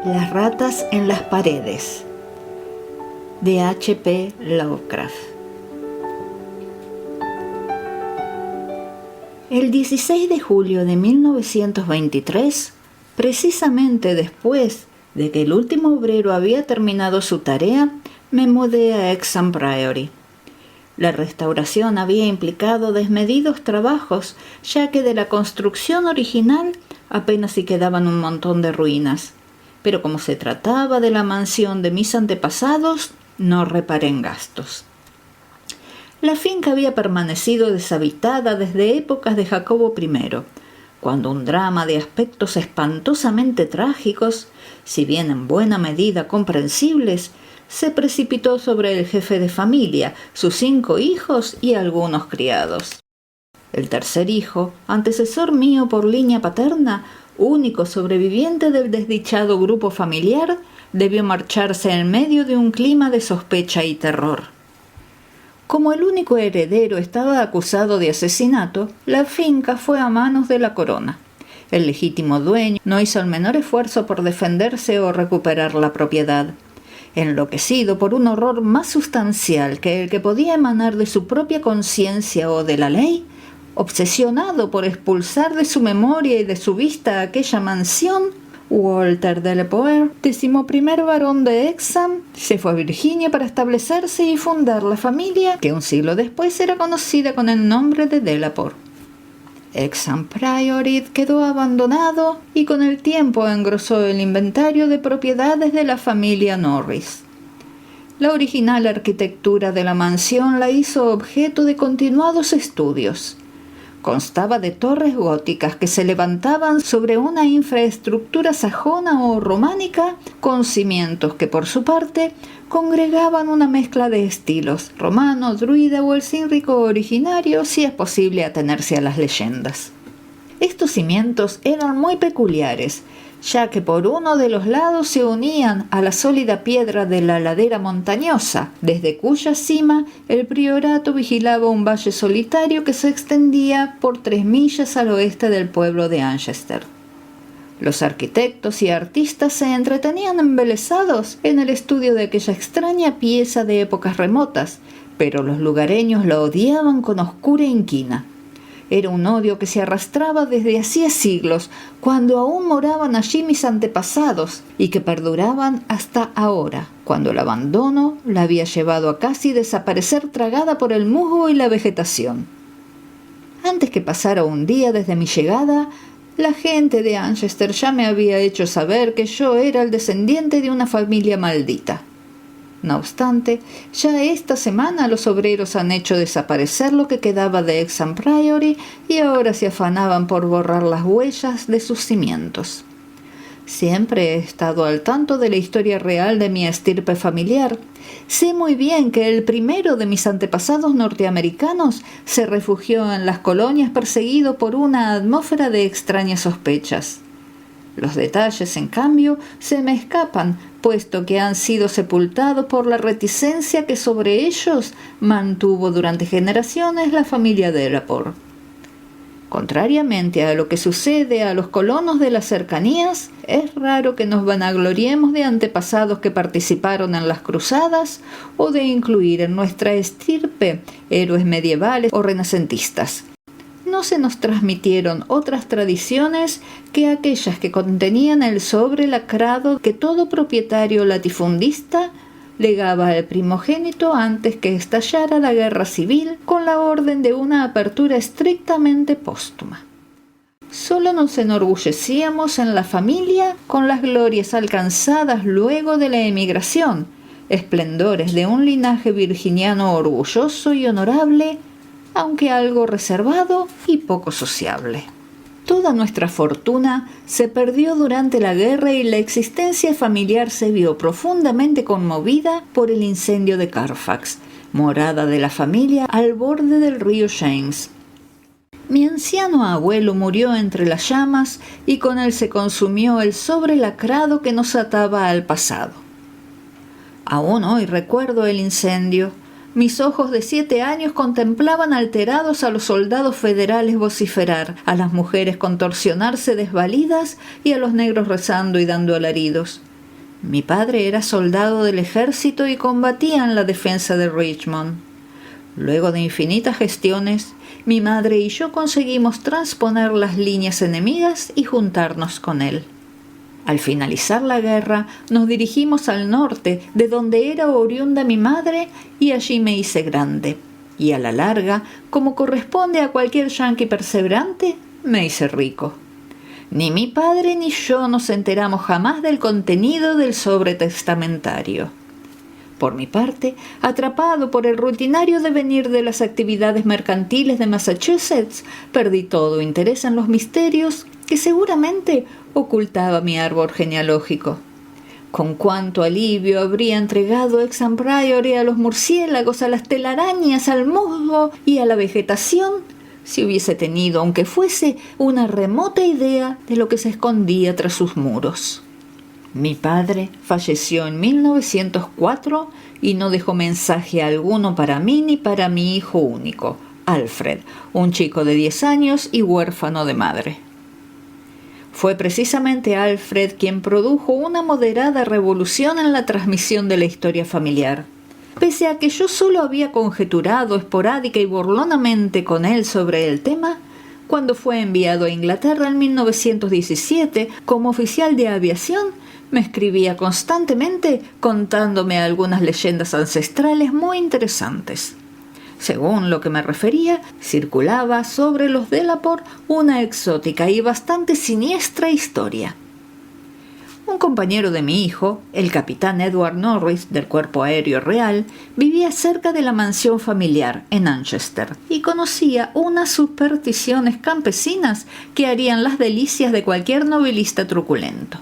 Las ratas en las paredes, de H.P. Lovecraft. El 16 de julio de 1923, precisamente después de que el último obrero había terminado su tarea, me mudé a Hexham Priory. La restauración había implicado desmedidos trabajos, ya que de la construcción original apenas si quedaban un montón de ruinas. Pero como se trataba de la mansión de mis antepasados, no reparé en gastos. La finca había permanecido deshabitada desde épocas de Jacobo I, cuando un drama de aspectos espantosamente trágicos, si bien en buena medida comprensibles, se precipitó sobre el jefe de familia, sus 5 hijos y algunos criados. El tercer hijo, antecesor mío por línea paterna, único sobreviviente del desdichado grupo familiar, debió marcharse en medio de un clima de sospecha y terror. Como el único heredero estaba acusado de asesinato, la finca fue a manos de la corona. El legítimo dueño no hizo el menor esfuerzo por defenderse o recuperar la propiedad. Enloquecido por un horror más sustancial que el que podía emanar de su propia conciencia o de la ley, obsesionado por expulsar de su memoria y de su vista aquella mansión, Walter de la Poer, 11º barón de Hexham, se fue a Virginia para establecerse y fundar la familia que un siglo después era conocida con el nombre de Delaporte. Hexham Priory quedó abandonado y con el tiempo engrosó el inventario de propiedades de la familia Norris. La original arquitectura de la mansión la hizo objeto de continuados estudios. Constaba de torres góticas que se levantaban sobre una infraestructura sajona o románica, con cimientos que por su parte congregaban una mezcla de estilos, romano, druida o el cínrico originario, si es posible atenerse a las leyendas. Estos cimientos eran muy peculiares, ya que por uno de los lados se unían a la sólida piedra de la ladera montañosa, desde cuya cima el priorato vigilaba un valle solitario que se extendía por 3 millas al oeste del pueblo de Anchester. Los arquitectos y artistas se entretenían embelesados en el estudio de aquella extraña pieza de épocas remotas, pero los lugareños la odiaban con oscura inquina. Era un odio que se arrastraba desde hacía siglos, cuando aún moraban allí mis antepasados, y que perduraban hasta ahora, cuando el abandono la había llevado a casi desaparecer tragada por el musgo y la vegetación. Antes que pasara un día desde mi llegada, la gente de Anchester ya me había hecho saber que yo era el descendiente de una familia maldita. No obstante, ya esta semana los obreros han hecho desaparecer lo que quedaba de Hexham Priory y ahora se afanaban por borrar las huellas de sus cimientos. Siempre he estado al tanto de la historia real de mi estirpe familiar. Sé muy bien que el primero de mis antepasados norteamericanos se refugió en las colonias perseguido por una atmósfera de extrañas sospechas. Los detalles, en cambio, se me escapan, puesto que han sido sepultados por la reticencia que sobre ellos mantuvo durante generaciones la familia Delaporte. Contrariamente a lo que sucede a los colonos de las cercanías, es raro que nos vanagloriemos de antepasados que participaron en las cruzadas o de incluir en nuestra estirpe héroes medievales o renacentistas. No se nos transmitieron otras tradiciones que aquellas que contenían el sobre lacrado que todo propietario latifundista legaba al primogénito antes que estallara la guerra civil, con la orden de una apertura estrictamente póstuma. Solo nos enorgullecíamos en la familia con las glorias alcanzadas luego de la emigración, esplendores de un linaje virginiano orgulloso y honorable, aunque algo reservado y poco sociable. Toda nuestra fortuna se perdió durante la guerra y la existencia familiar se vio profundamente conmovida por el incendio de Carfax, morada de la familia al borde del río James. Mi anciano abuelo murió entre las llamas y con él se consumió el sobre lacrado que nos ataba al pasado. Aún hoy recuerdo el incendio. Mis ojos de 7 años contemplaban alterados a los soldados federales vociferar, a las mujeres contorsionarse desvalidas y a los negros rezando y dando alaridos. Mi padre era soldado del ejército y combatía en la defensa de Richmond. Luego de infinitas gestiones, mi madre y yo conseguimos transponer las líneas enemigas y juntarnos con él. Al finalizar la guerra, nos dirigimos al norte, de donde era oriunda mi madre, y allí me hice grande. Y a la larga, como corresponde a cualquier yanqui perseverante, me hice rico. Ni mi padre ni yo nos enteramos jamás del contenido del sobre testamentario. Por mi parte, atrapado por el rutinario devenir de las actividades mercantiles de Massachusetts, perdí todo interés en los misterios que seguramente ocultaba mi árbol genealógico. Con cuánto alivio habría entregado Hexham Priory a los murciélagos, a las telarañas, al musgo y a la vegetación, si hubiese tenido, aunque fuese, una remota idea de lo que se escondía tras sus muros. Mi padre falleció en 1904 y no dejó mensaje alguno para mí ni para mi hijo único, Alfred, un chico de 10 años y huérfano de madre. Fue precisamente Alfred quien produjo una moderada revolución en la transmisión de la historia familiar. Pese a que yo solo había conjeturado esporádica y burlonamente con él sobre el tema, cuando fue enviado a Inglaterra en 1917 como oficial de aviación, me escribía constantemente contándome algunas leyendas ancestrales muy interesantes. Según lo que me refería, circulaba sobre los Delaporte una exótica y bastante siniestra historia. Un compañero de mi hijo, el capitán Edward Norris del Cuerpo Aéreo Real, vivía cerca de la mansión familiar en Anchester y conocía unas supersticiones campesinas que harían las delicias de cualquier novelista truculento.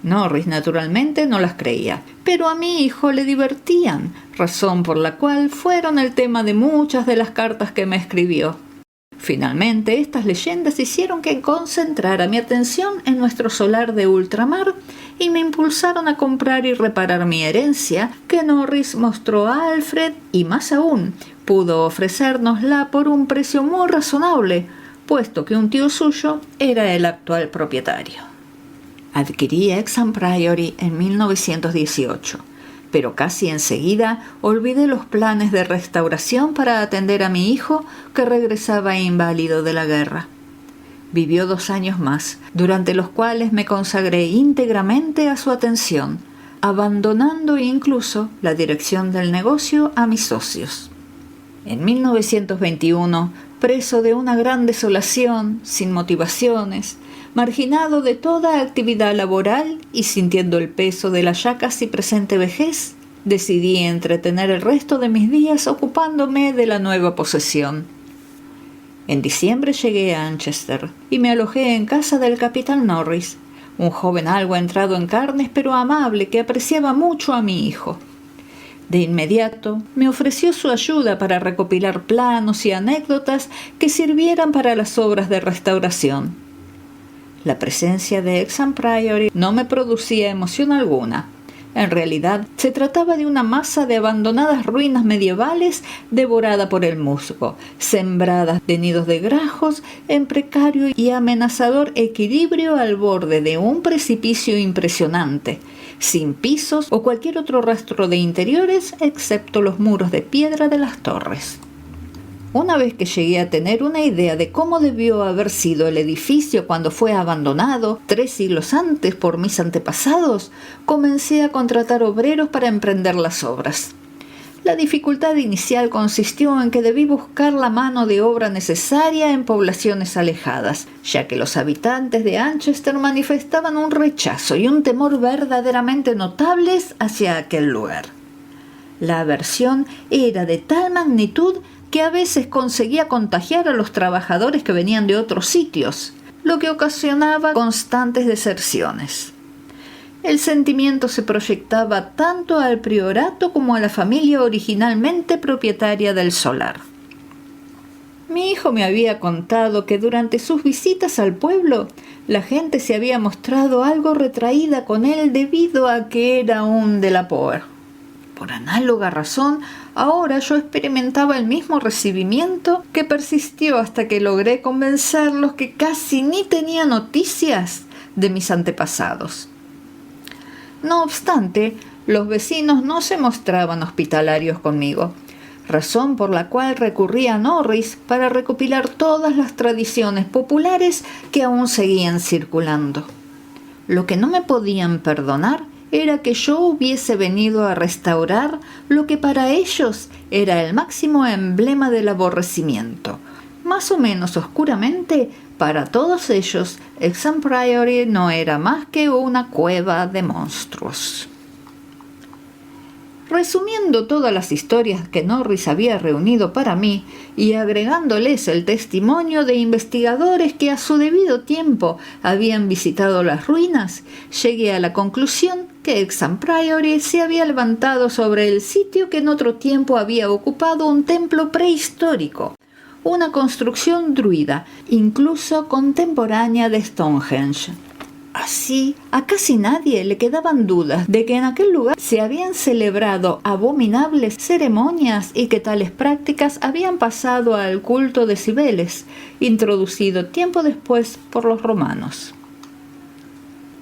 Norris naturalmente no las creía, pero a mi hijo le divertían, razón por la cual fueron el tema de muchas de las cartas que me escribió. Finalmente, estas leyendas hicieron que concentrara mi atención en nuestro solar de ultramar y me impulsaron a comprar y reparar mi herencia, que Norris mostró a Alfred y, más aún, pudo ofrecérnosla por un precio muy razonable, puesto que un tío suyo era el actual propietario. Adquirí Hexham Priory en 1918, pero casi enseguida olvidé los planes de restauración para atender a mi hijo que regresaba inválido de la guerra. Vivió 2 años más, durante los cuales me consagré íntegramente a su atención, abandonando incluso la dirección del negocio a mis socios. En 1921, preso de una gran desolación, sin motivaciones, marginado de toda actividad laboral y sintiendo el peso de la ya casi presente vejez, decidí entretener el resto de mis días ocupándome de la nueva posesión. En diciembre llegué a Anchester y me alojé en casa del capitán Norris, un joven algo entrado en carnes pero amable que apreciaba mucho a mi hijo. De inmediato me ofreció su ayuda para recopilar planos y anécdotas que sirvieran para las obras de restauración. La presencia de Hexham Priory no me producía emoción alguna. En realidad, se trataba de una masa de abandonadas ruinas medievales devorada por el musgo, sembradas de nidos de grajos en precario y amenazador equilibrio al borde de un precipicio impresionante, sin pisos o cualquier otro rastro de interiores excepto los muros de piedra de las torres. Una vez que llegué a tener una idea de cómo debió haber sido el edificio cuando fue abandonado 3 siglos antes por mis antepasados, comencé a contratar obreros para emprender las obras. La dificultad inicial consistió en que debí buscar la mano de obra necesaria en poblaciones alejadas, ya que los habitantes de Anchester manifestaban un rechazo y un temor verdaderamente notables hacia aquel lugar. La aversión era de tal magnitud que a veces conseguía contagiar a los trabajadores que venían de otros sitios, lo que ocasionaba constantes deserciones. El sentimiento se proyectaba tanto al priorato como a la familia originalmente propietaria del solar. Mi hijo me había contado que durante sus visitas al pueblo, la gente se había mostrado algo retraída con él debido a que era un Delaporte. Por análoga razón, ahora yo experimentaba el mismo recibimiento que persistió hasta que logré convencerlos que casi ni tenía noticias de mis antepasados. No obstante, los vecinos no se mostraban hospitalarios conmigo, razón por la cual recurrí a Norris para recopilar todas las tradiciones populares que aún seguían circulando. Lo que no me podían perdonar era que yo hubiese venido a restaurar lo que para ellos era el máximo emblema del aborrecimiento. Más o menos oscuramente, para todos ellos, Hexham Priory no era más que una cueva de monstruos. Resumiendo todas las historias que Norris había reunido para mí y agregándoles el testimonio de investigadores que a su debido tiempo habían visitado las ruinas, llegué a la conclusión que Hexham Priory se había levantado sobre el sitio que en otro tiempo había ocupado un templo prehistórico, una construcción druida, incluso contemporánea de Stonehenge. Así, a casi nadie le quedaban dudas de que en aquel lugar se habían celebrado abominables ceremonias y que tales prácticas habían pasado al culto de Cibeles, introducido tiempo después por los romanos.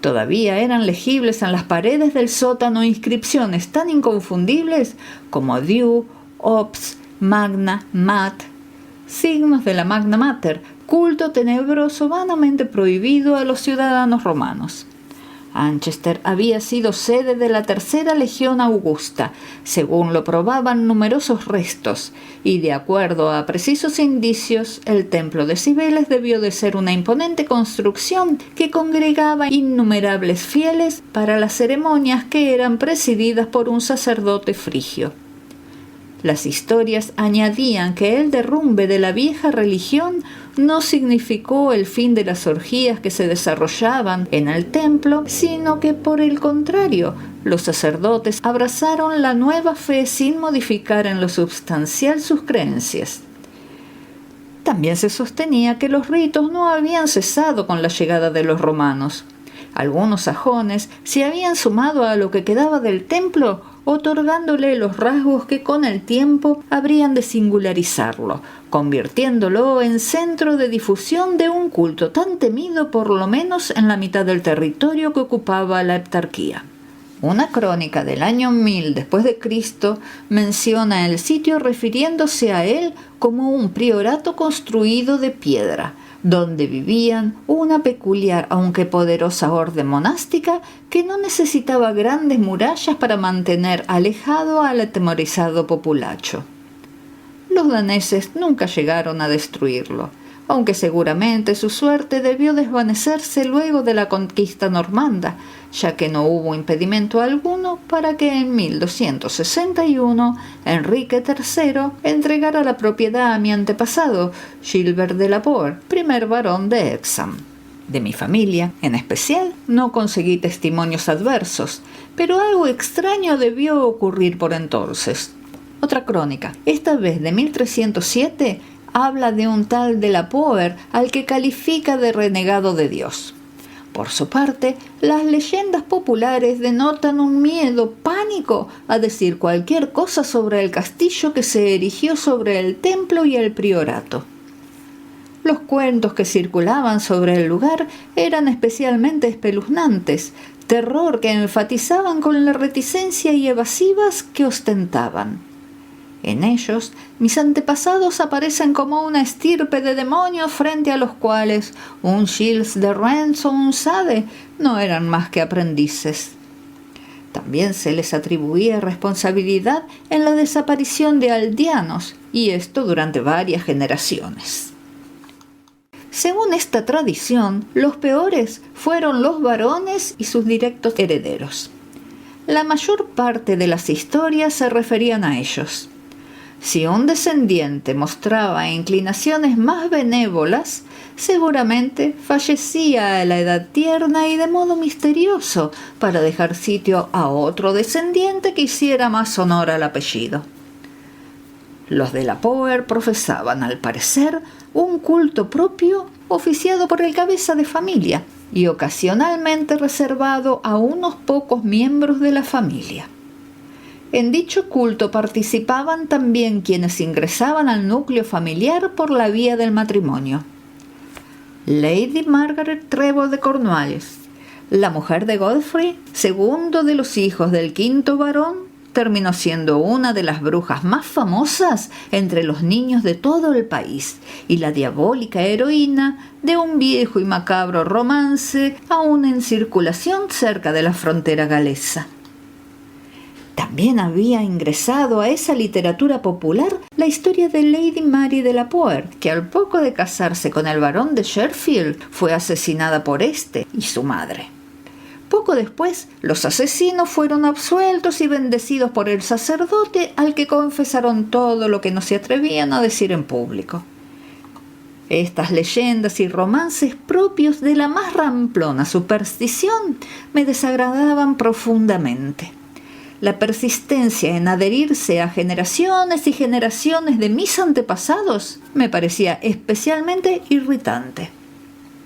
Todavía eran legibles en las paredes del sótano inscripciones tan inconfundibles como Diu, Ops, Magna, Mat, signos de la Magna Mater, culto tenebroso vanamente prohibido a los ciudadanos romanos. Anchester había sido sede de la Tercera Legión Augusta, según lo probaban numerosos restos, y de acuerdo a precisos indicios, el templo de Cibeles debió de ser una imponente construcción que congregaba innumerables fieles para las ceremonias que eran presididas por un sacerdote frigio. Las historias añadían que el derrumbe de la vieja religión no significó el fin de las orgías que se desarrollaban en el templo, sino que por el contrario, los sacerdotes abrazaron la nueva fe sin modificar en lo substancial sus creencias. También se sostenía que los ritos no habían cesado con la llegada de los romanos. Algunos sajones se habían sumado a lo que quedaba del templo, otorgándole los rasgos que con el tiempo habrían de singularizarlo, convirtiéndolo en centro de difusión de un culto tan temido por lo menos en la mitad del territorio que ocupaba la heptarquía. Una crónica del año 1000 después de Cristo menciona el sitio refiriéndose a él como un priorato construido de piedra, donde vivían una peculiar aunque poderosa orden monástica que no necesitaba grandes murallas para mantener alejado al atemorizado populacho. Los daneses nunca llegaron a destruirlo, aunque seguramente su suerte debió desvanecerse luego de la conquista normanda, ya que no hubo impedimento alguno para que en 1261 Enrique III entregara la propiedad a mi antepasado, Gilbert de la Poer, primer barón de Hexham. De mi familia, en especial, no conseguí testimonios adversos, pero algo extraño debió ocurrir por entonces. Otra crónica, esta vez de 1307, habla de un tal de la Poer al que califica de renegado de Dios. Por su parte, las leyendas populares denotan un miedo, pánico, a decir cualquier cosa sobre el castillo que se erigió sobre el templo y el priorato. Los cuentos que circulaban sobre el lugar eran especialmente espeluznantes, terror que enfatizaban con la reticencia y evasivas que ostentaban. En ellos, mis antepasados aparecen como una estirpe de demonios frente a los cuales un Giles de Rennes o un Sade no eran más que aprendices. También se les atribuía responsabilidad en la desaparición de aldeanos, y esto durante varias generaciones. Según esta tradición, los peores fueron los varones y sus directos herederos. La mayor parte de las historias se referían a ellos. Si un descendiente mostraba inclinaciones más benévolas, seguramente fallecía a la edad tierna y de modo misterioso para dejar sitio a otro descendiente que hiciera más honor al apellido. Los de la Poer profesaban, al parecer, un culto propio oficiado por el cabeza de familia y ocasionalmente reservado a unos pocos miembros de la familia. En dicho culto participaban también quienes ingresaban al núcleo familiar por la vía del matrimonio. Lady Margaret Trevor de Cornualles, La mujer de Godfrey, segundo de los hijos del quinto varón, terminó siendo una de las brujas más famosas entre los niños de todo el país y la diabólica heroína de un viejo y macabro romance aún en circulación cerca de la frontera galesa. También había ingresado a esa literatura popular la historia de Lady Mary de la Poer, que al poco de casarse con el barón de Sherfield fue asesinada por éste y su madre. Poco después, los asesinos fueron absueltos y bendecidos por el sacerdote, al que confesaron todo lo que no se atrevían a decir en público. Estas leyendas y romances propios de la más ramplona superstición me desagradaban profundamente. La persistencia en adherirse a generaciones y generaciones de mis antepasados me parecía especialmente irritante.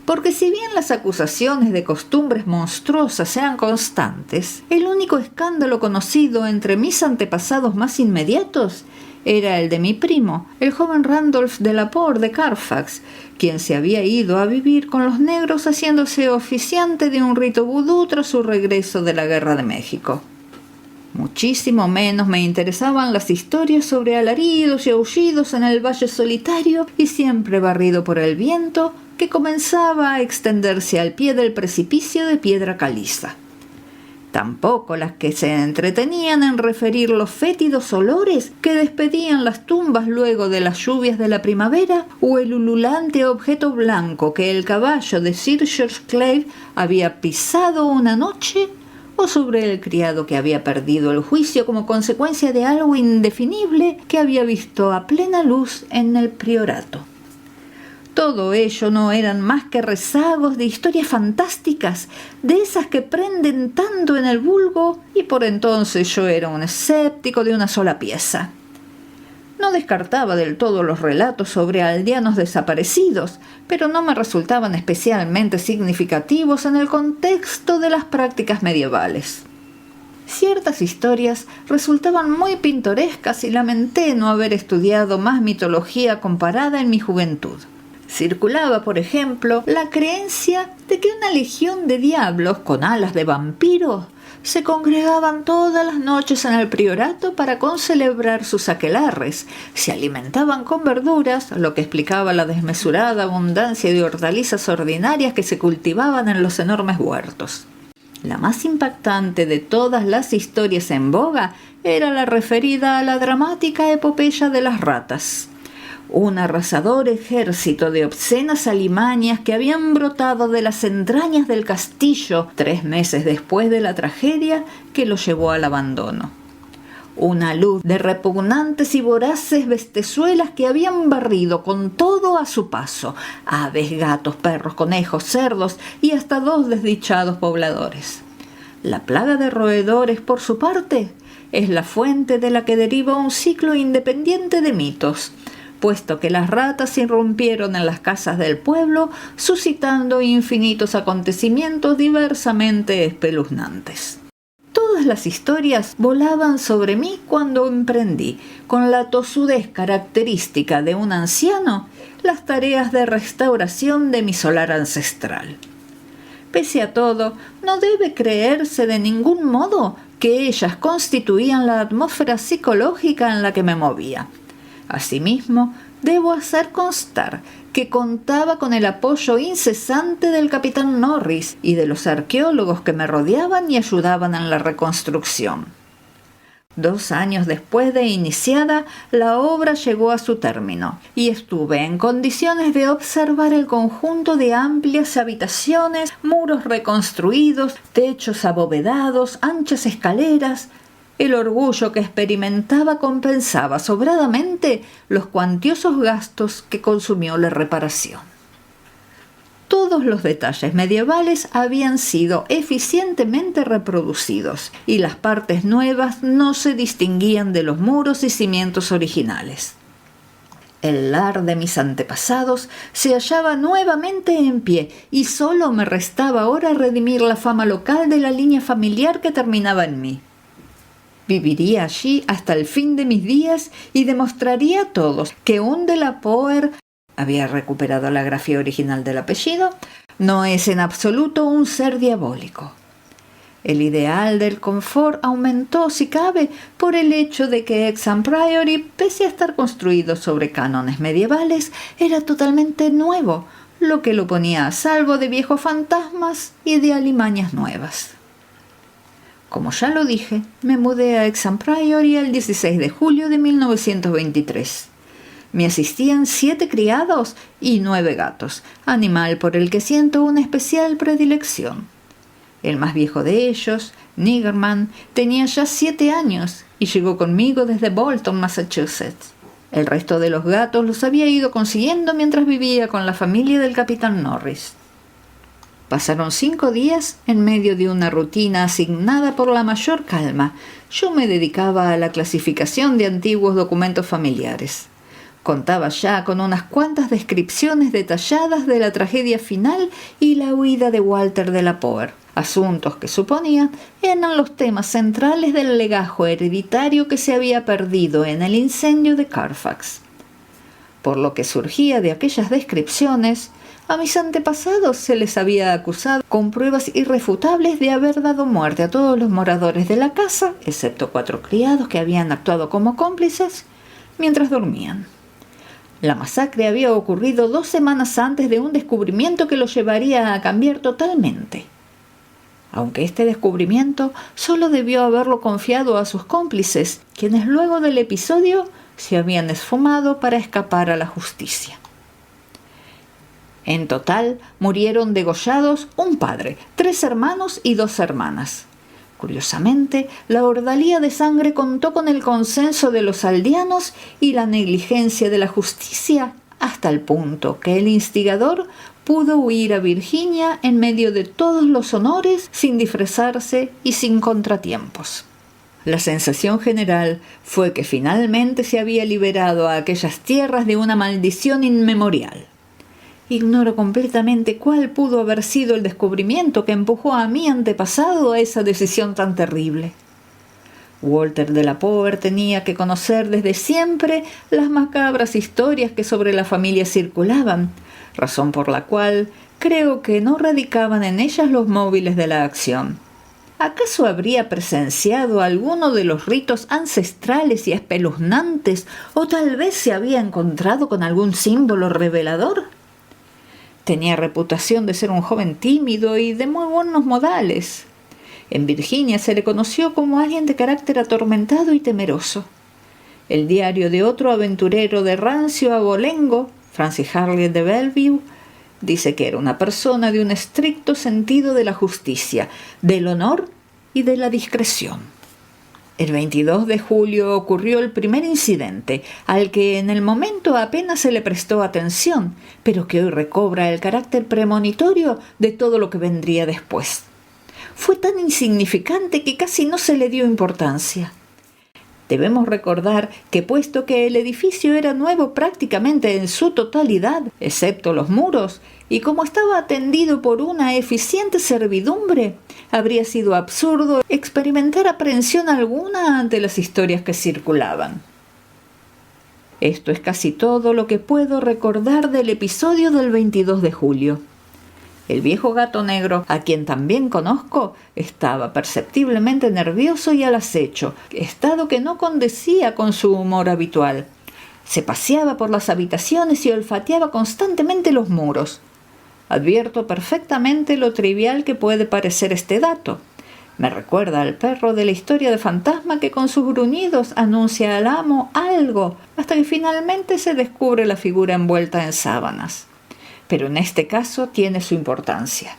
Porque si bien las acusaciones de costumbres monstruosas eran constantes, el único escándalo conocido entre mis antepasados más inmediatos era el de mi primo, el joven Randolph de la Poer de Carfax, quien se había ido a vivir con los negros haciéndose oficiante de un rito vudú tras su regreso de la Guerra de México. Muchísimo menos me interesaban las historias sobre alaridos y aullidos en el valle solitario y siempre barrido por el viento, que comenzaba a extenderse al pie del precipicio de piedra caliza. Tampoco las que se entretenían en referir los fétidos olores que despedían las tumbas luego de las lluvias de la primavera, o el ululante objeto blanco que el caballo de Sir George Clive había pisado una noche, o sobre el criado que había perdido el juicio como consecuencia de algo indefinible que había visto a plena luz en el priorato. Todo ello no eran más que rezagos de historias fantásticas, de esas que prenden tanto en el vulgo, y por entonces yo era un escéptico de una sola pieza. No descartaba del todo los relatos sobre aldeanos desaparecidos, pero no me resultaban especialmente significativos en el contexto de las prácticas medievales. Ciertas historias resultaban muy pintorescas y lamenté no haber estudiado más mitología comparada en mi juventud. Circulaba, por ejemplo, la creencia de que una legión de diablos con alas de vampiros se congregaban todas las noches en el priorato para concelebrar sus aquelarres, se alimentaban con verduras, lo que explicaba la desmesurada abundancia de hortalizas ordinarias que se cultivaban en los enormes huertos. La más impactante de todas las historias en boga era la referida a la dramática epopeya de las ratas. Un arrasador ejército de obscenas alimañas que habían brotado de las entrañas del castillo 3 meses después de la tragedia que lo llevó al abandono. Una luz de repugnantes y voraces bestezuelas que habían barrido con todo a su paso, aves, gatos, perros, conejos, cerdos y hasta 2 desdichados pobladores. La plaga de roedores, por su parte, es la fuente de la que deriva un ciclo independiente de mitos, puesto que las ratas irrumpieron en las casas del pueblo, suscitando infinitos acontecimientos diversamente espeluznantes. Todas las historias volaban sobre mí cuando emprendí, con la tosudez característica de un anciano, las tareas de restauración de mi solar ancestral. Pese a todo, no debe creerse de ningún modo que ellas constituían la atmósfera psicológica en la que me movía. Asimismo, debo hacer constar que contaba con el apoyo incesante del capitán Norris y de los arqueólogos que me rodeaban y ayudaban en la reconstrucción. 2 años después de iniciada, la obra llegó a su término y estuve en condiciones de observar el conjunto de amplias habitaciones, muros reconstruidos, techos abovedados, anchas escaleras. El orgullo que experimentaba compensaba sobradamente los cuantiosos gastos que consumió la reparación. Todos los detalles medievales habían sido eficientemente reproducidos y las partes nuevas no se distinguían de los muros y cimientos originales. El lar de mis antepasados se hallaba nuevamente en pie y solo me restaba ahora redimir la fama local de la línea familiar que terminaba en mí. Viviría allí hasta el fin de mis días y demostraría a todos que un de la Poer había recuperado la grafía original del apellido, no es en absoluto un ser diabólico. El ideal del confort aumentó, si cabe, por el hecho de que Hexham Priory, pese a estar construido sobre cánones medievales, era totalmente nuevo, lo que lo ponía a salvo de viejos fantasmas y de alimañas nuevas. Como ya lo dije, me mudé a Hexham Priory el 16 de julio de 1923. Me asistían 7 criados y 9 gatos, animal por el que siento una especial predilección. El más viejo de ellos, Niggerman, tenía ya 7 años y llegó conmigo desde Bolton, Massachusetts. El resto de los gatos los había ido consiguiendo mientras vivía con la familia del capitán Norris. Pasaron 5 días en medio de una rutina asignada por la mayor calma. Yo me dedicaba a la clasificación de antiguos documentos familiares. Contaba ya con unas cuantas descripciones detalladas de la tragedia final y la huida de Walter de la Poer, asuntos que suponía eran los temas centrales del legajo hereditario que se había perdido en el incendio de Carfax. Por lo que surgía de aquellas descripciones, a mis antepasados se les había acusado con pruebas irrefutables de haber dado muerte a todos los moradores de la casa, excepto 4 criados que habían actuado como cómplices, mientras dormían. La masacre había ocurrido 2 semanas antes de un descubrimiento que lo llevaría a cambiar totalmente. Aunque este descubrimiento solo debió haberlo confiado a sus cómplices, quienes luego del episodio se habían esfumado para escapar a la justicia. En total, murieron degollados un padre, 3 hermanos y 2 hermanas. Curiosamente, la ordalía de sangre contó con el consenso de los aldeanos y la negligencia de la justicia, hasta el punto que el instigador pudo huir a Virginia en medio de todos los honores, sin disfrazarse y sin contratiempos. La sensación general fue que finalmente se había liberado a aquellas tierras de una maldición inmemorial. Ignoro completamente cuál pudo haber sido el descubrimiento que empujó a mi antepasado a esa decisión tan terrible. Walter de la Poer tenía que conocer desde siempre las macabras historias que sobre la familia circulaban, razón por la cual creo que no radicaban en ellas los móviles de la acción. ¿Acaso habría presenciado alguno de los ritos ancestrales y espeluznantes, o tal vez se había encontrado con algún símbolo revelador? Tenía reputación de ser un joven tímido y de muy buenos modales. En Virginia se le conoció como alguien de carácter atormentado y temeroso. El diario de otro aventurero de rancio abolengo, Francis Harriet de Bellevue, dice que era una persona de un estricto sentido de la justicia, del honor y de la discreción. El 22 de julio ocurrió el primer incidente, al que en el momento apenas se le prestó atención, pero que hoy recobra el carácter premonitorio de todo lo que vendría después. Fue tan insignificante que casi no se le dio importancia. Debemos recordar que, puesto que el edificio era nuevo prácticamente en su totalidad, excepto los muros, y como estaba atendido por una eficiente servidumbre, habría sido absurdo experimentar aprehensión alguna ante las historias que circulaban. Esto es casi todo lo que puedo recordar del episodio del 22 de julio. El viejo gato negro, a quien también conozco, estaba perceptiblemente nervioso y al acecho, estado que no condecía con su humor habitual. Se paseaba por las habitaciones y olfateaba constantemente los muros. Advierto perfectamente lo trivial que puede parecer este dato. Me recuerda al perro de la historia de fantasma que con sus gruñidos anuncia al amo algo, hasta que finalmente se descubre la figura envuelta en sábanas. Pero en este caso tiene su importancia.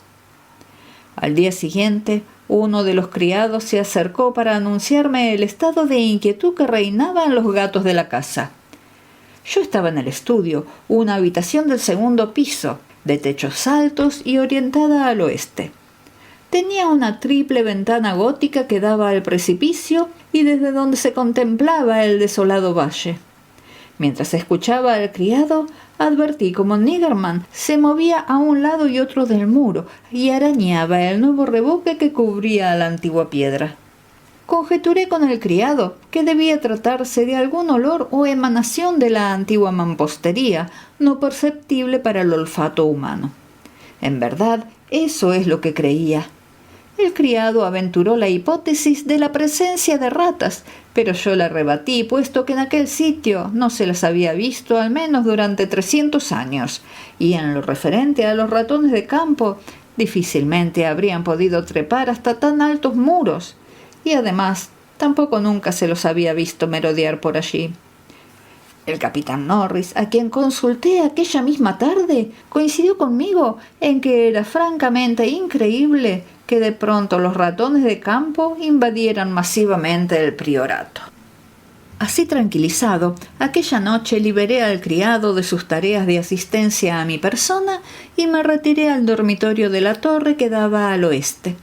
Al día siguiente, uno de los criados se acercó para anunciarme el estado de inquietud que reinaba en los gatos de la casa. Yo estaba en el estudio, una habitación del 2º piso, de techos altos y orientada al oeste. Tenía una triple ventana gótica que daba al precipicio y desde donde se contemplaba el desolado valle. Mientras escuchaba al criado, advertí cómo Niggerman se movía a un lado y otro del muro y arañaba el nuevo revoque que cubría la antigua piedra. Conjeturé con el criado que debía tratarse de algún olor o emanación de la antigua mampostería, no perceptible para el olfato humano. En verdad, eso es lo que creía. El criado aventuró la hipótesis de la presencia de ratas, pero yo la rebatí, puesto que en aquel sitio no se las había visto al menos durante 300 años, y en lo referente a los ratones de campo, difícilmente habrían podido trepar hasta tan altos muros, y además tampoco nunca se los había visto merodear por allí. El capitán Norris, a quien consulté aquella misma tarde, coincidió conmigo en que era francamente increíble que de pronto los ratones de campo invadieran masivamente el priorato. Así tranquilizado, aquella noche liberé al criado de sus tareas de asistencia a mi persona y me retiré al dormitorio de la torre que daba al oeste.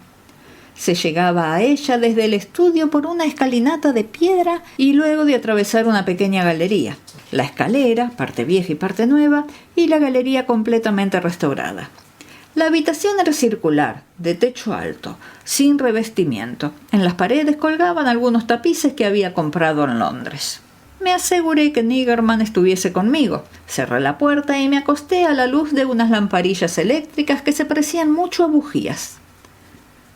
Se llegaba a ella desde el estudio por una escalinata de piedra y luego de atravesar una pequeña galería. La escalera, parte vieja y parte nueva, y la galería completamente restaurada. La habitación era circular, de techo alto, sin revestimiento. En las paredes colgaban algunos tapices que había comprado en Londres. Me aseguré que Niggerman estuviese conmigo. Cerré la puerta y me acosté a la luz de unas lamparillas eléctricas que se parecían mucho a bujías.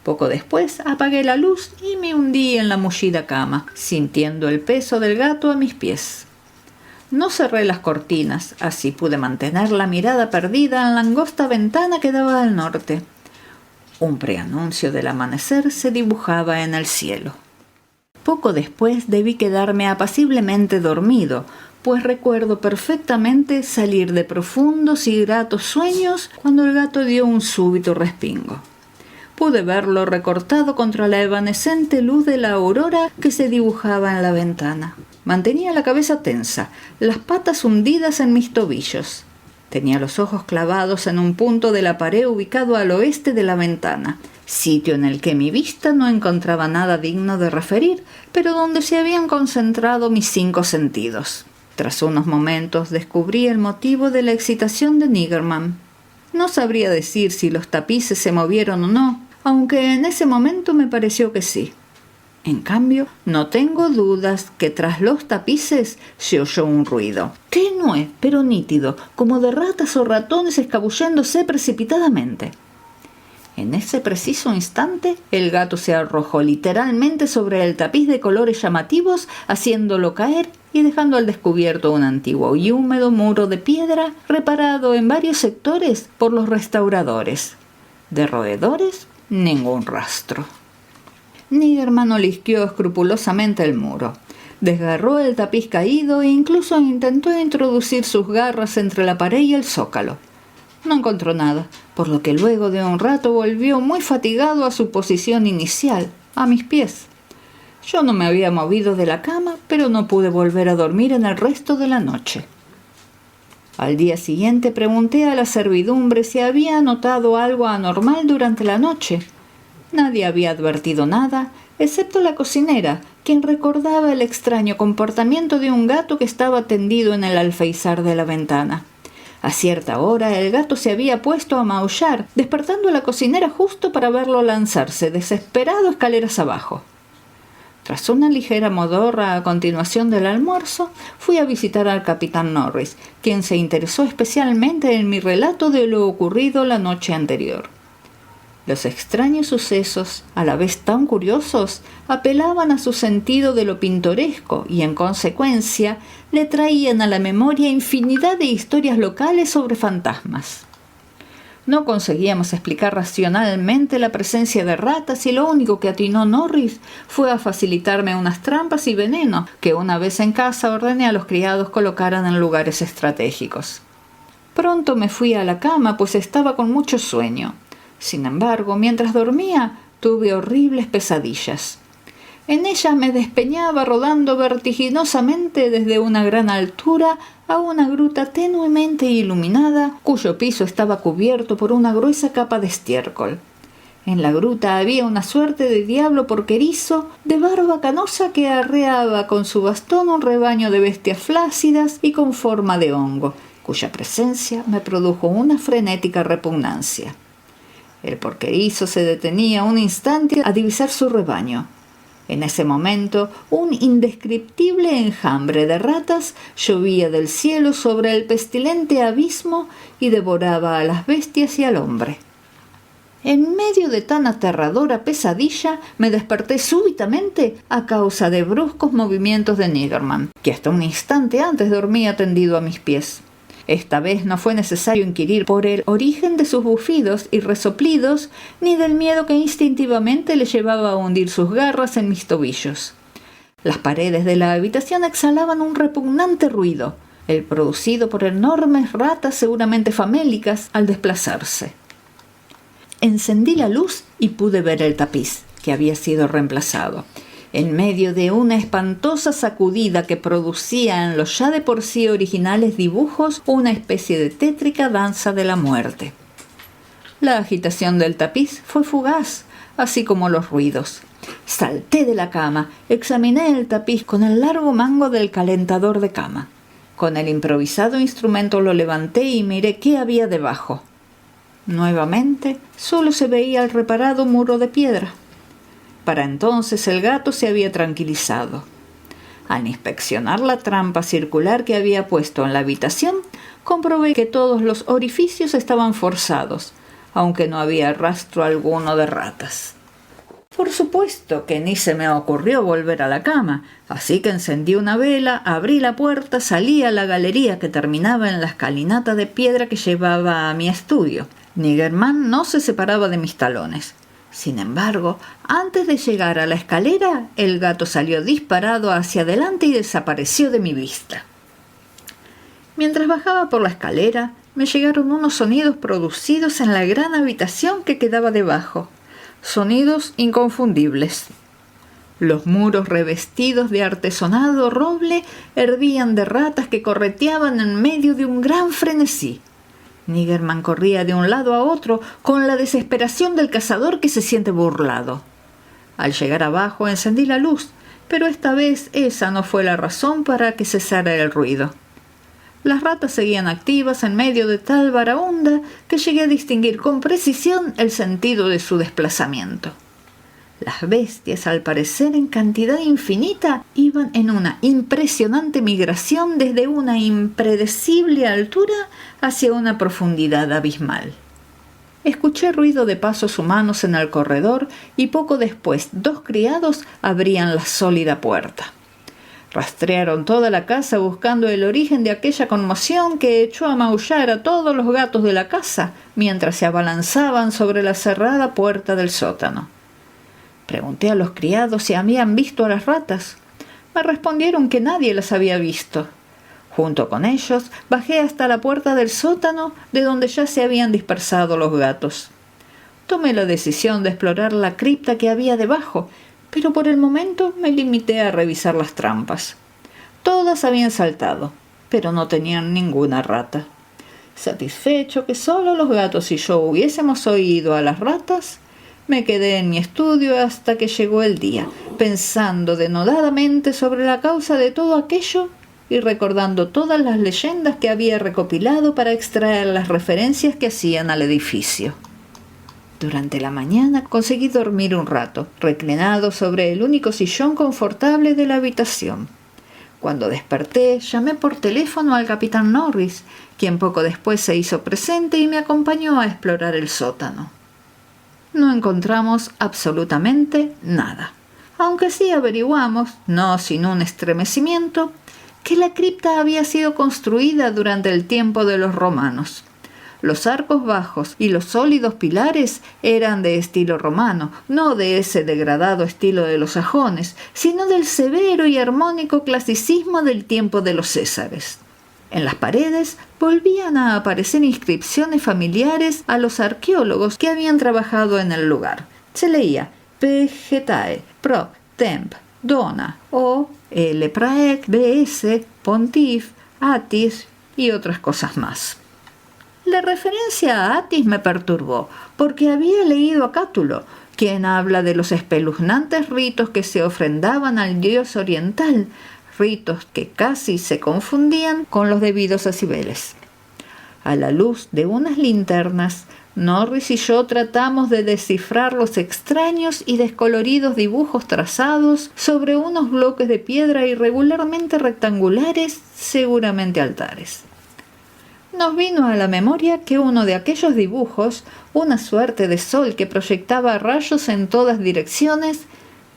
Poco después apagué la luz y me hundí en la mullida cama, sintiendo el peso del gato a mis pies. No cerré las cortinas, así pude mantener la mirada perdida en la angosta ventana que daba al norte. Un preanuncio del amanecer se dibujaba en el cielo. Poco después debí quedarme apaciblemente dormido, pues recuerdo perfectamente salir de profundos y gratos sueños cuando el gato dio un súbito respingo. Pude verlo recortado contra la evanescente luz de la aurora que se dibujaba en la ventana. Mantenía la cabeza tensa, las patas hundidas en mis tobillos. Tenía los ojos clavados en un punto de la pared ubicado al oeste de la ventana, sitio en el que mi vista no encontraba nada digno de referir, pero donde se habían concentrado mis 5 sentidos. Tras unos momentos descubrí el motivo de la excitación de Niggerman. No sabría decir si los tapices se movieron o no, aunque en ese momento me pareció que sí. En cambio, no tengo dudas que tras los tapices se oyó un ruido, tenue pero nítido, como de ratas o ratones escabulléndose precipitadamente. En ese preciso instante, el gato se arrojó literalmente sobre el tapiz de colores llamativos, haciéndolo caer y dejando al descubierto un antiguo y húmedo muro de piedra reparado en varios sectores por los restauradores. De roedores, ningún rastro. Niggerman olisqueó escrupulosamente el muro. Desgarró el tapiz caído e incluso intentó introducir sus garras entre la pared y el zócalo. No encontró nada, por lo que luego de un rato volvió muy fatigado a su posición inicial, a mis pies. Yo no me había movido de la cama, pero no pude volver a dormir en el resto de la noche. Al día siguiente pregunté a la servidumbre si había notado algo anormal durante la noche. Nadie había advertido nada, excepto la cocinera, quien recordaba el extraño comportamiento de un gato que estaba tendido en el alféizar de la ventana. A cierta hora el gato se había puesto a maullar, despertando a la cocinera justo para verlo lanzarse desesperado escaleras abajo. Tras una ligera modorra a continuación del almuerzo, fui a visitar al capitán Norris, quien se interesó especialmente en mi relato de lo ocurrido la noche anterior. Los extraños sucesos, a la vez tan curiosos, apelaban a su sentido de lo pintoresco y, en consecuencia, le traían a la memoria infinidad de historias locales sobre fantasmas. No conseguíamos explicar racionalmente la presencia de ratas y lo único que atinó Norris fue a facilitarme unas trampas y veneno que una vez en casa ordené a los criados colocaran en lugares estratégicos. Pronto me fui a la cama, pues estaba con mucho sueño. Sin embargo, mientras dormía, tuve horribles pesadillas. En ellas me despeñaba rodando vertiginosamente desde una gran altura a una gruta tenuemente iluminada, cuyo piso estaba cubierto por una gruesa capa de estiércol. En la gruta había una suerte de diablo porquerizo de barba canosa que arreaba con su bastón un rebaño de bestias flácidas y con forma de hongo, cuya presencia me produjo una frenética repugnancia. El porquerizo se detenía un instante a divisar su rebaño. En ese momento, un indescriptible enjambre de ratas llovía del cielo sobre el pestilente abismo y devoraba a las bestias y al hombre. En medio de tan aterradora pesadilla, me desperté súbitamente a causa de bruscos movimientos de Niggerman, que hasta un instante antes dormía tendido a mis pies. Esta vez no fue necesario inquirir por el origen de sus bufidos y resoplidos, ni del miedo que instintivamente le llevaba a hundir sus garras en mis tobillos. Las paredes de la habitación exhalaban un repugnante ruido, el producido por enormes ratas seguramente famélicas al desplazarse. Encendí la luz y pude ver el tapiz, que había sido reemplazado. En medio de una espantosa sacudida que producía en los ya de por sí originales dibujos una especie de tétrica danza de la muerte. La agitación del tapiz fue fugaz, así como los ruidos. Salté de la cama, examiné el tapiz con el largo mango del calentador de cama. Con el improvisado instrumento lo levanté y miré qué había debajo. Nuevamente, solo se veía el reparado muro de piedra. Para entonces el gato se había tranquilizado. Al inspeccionar la trampa circular que había puesto en la habitación, comprobé que todos los orificios estaban forzados, aunque no había rastro alguno de ratas. Por supuesto que ni se me ocurrió volver a la cama, así que encendí una vela, abrí la puerta, salí a la galería que terminaba en la escalinata de piedra que llevaba a mi estudio. Niggerman no se separaba de mis talones. Sin embargo, antes de llegar a la escalera, el gato salió disparado hacia adelante y desapareció de mi vista. Mientras bajaba por la escalera, me llegaron unos sonidos producidos en la gran habitación que quedaba debajo. Sonidos inconfundibles. Los muros revestidos de artesonado roble hervían de ratas que correteaban en medio de un gran frenesí. Niggerman corría de un lado a otro con la desesperación del cazador que se siente burlado. Al llegar abajo encendí la luz, pero esta vez esa no fue la razón para que cesara el ruido. Las ratas seguían activas en medio de tal baraúnda que llegué a distinguir con precisión el sentido de su desplazamiento. Las bestias, al parecer en cantidad infinita, iban en una impresionante migración desde una impredecible altura hacia una profundidad abismal. Escuché ruido de pasos humanos en el corredor y poco después 2 criados abrían la sólida puerta. Rastrearon toda la casa buscando el origen de aquella conmoción que echó a maullar a todos los gatos de la casa mientras se abalanzaban sobre la cerrada puerta del sótano. Pregunté a los criados si habían visto a las ratas. Me respondieron que nadie las había visto. Junto con ellos bajé hasta la puerta del sótano, de donde ya se habían dispersado los gatos. Tomé la decisión de explorar la cripta que había debajo, pero por el momento me limité a revisar las trampas. Todas habían saltado, pero no tenían ninguna rata. Satisfecho que solo los gatos y yo hubiésemos oído a las ratas, me quedé en mi estudio hasta que llegó el día, pensando denodadamente sobre la causa de todo aquello y recordando todas las leyendas que había recopilado para extraer las referencias que hacían al edificio. Durante la mañana conseguí dormir un rato, reclinado sobre el único sillón confortable de la habitación. Cuando desperté, llamé por teléfono al capitán Norris, quien poco después se hizo presente y me acompañó a explorar el sótano. No encontramos absolutamente nada, aunque sí averiguamos, no sin un estremecimiento, que la cripta había sido construida durante el tiempo de los romanos. Los arcos bajos y los sólidos pilares eran de estilo romano, no de ese degradado estilo de los sajones, sino del severo y armónico clasicismo del tiempo de los Césares. En las paredes volvían a aparecer inscripciones familiares a los arqueólogos que habían trabajado en el lugar. Se leía Vegetae, Proc, Temp, Dona, O, L. Praec, B.S., Pontif, Atis y otras cosas más. La referencia a Atis me perturbó, porque había leído a Cátulo, quien habla de los espeluznantes ritos que se ofrendaban al dios oriental, ritos que casi se confundían con los debidos a Cibeles. A la luz de unas linternas, Norris y yo tratamos de descifrar los extraños y descoloridos dibujos trazados sobre unos bloques de piedra irregularmente rectangulares, seguramente altares. Nos vino a la memoria que uno de aquellos dibujos, una suerte de sol que proyectaba rayos en todas direcciones,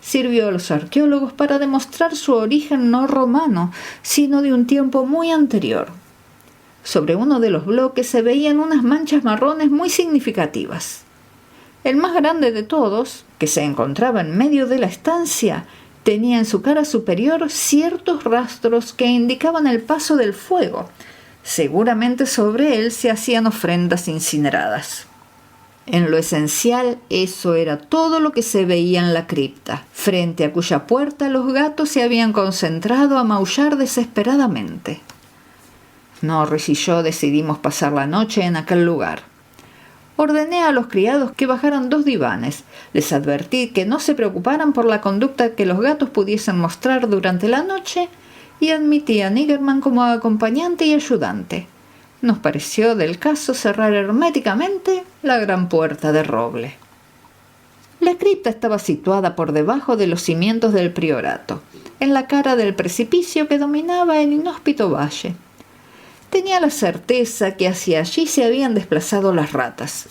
sirvió a los arqueólogos para demostrar su origen no romano, sino de un tiempo muy anterior. Sobre uno de los bloques se veían unas manchas marrones muy significativas. El más grande de todos, que se encontraba en medio de la estancia, tenía en su cara superior ciertos rastros que indicaban el paso del fuego. Seguramente sobre él se hacían ofrendas incineradas. En lo esencial, eso era todo lo que se veía en la cripta, frente a cuya puerta los gatos se habían concentrado a maullar desesperadamente. Norris y yo decidimos pasar la noche en aquel lugar. Ordené a los criados que bajaran 2 divanes. Les advertí que no se preocuparan por la conducta que los gatos pudiesen mostrar durante la noche y admití a Niggerman como acompañante y ayudante. Nos pareció del caso cerrar herméticamente la gran puerta de roble. La cripta estaba situada por debajo de los cimientos del priorato, en la cara del precipicio que dominaba el inhóspito valle. Tenía la certeza que hacia allí se habían desplazado las ratas.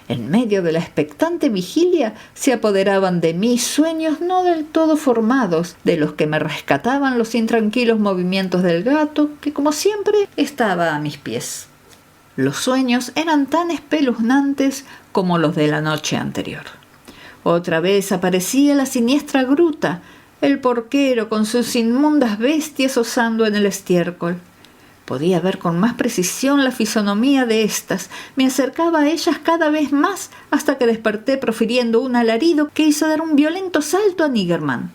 En medio de la expectante vigilia se apoderaban de mí sueños no del todo formados, de los que me rescataban los intranquilos movimientos del gato, que como siempre estaba a mis pies. Los sueños eran tan espeluznantes como los de la noche anterior. Otra vez aparecía la siniestra gruta, el porquero con sus inmundas bestias osando en el estiércol. Podía ver con más precisión la fisonomía de éstas. Me acercaba a ellas cada vez más hasta que desperté profiriendo un alarido que hizo dar un violento salto a Niggerman,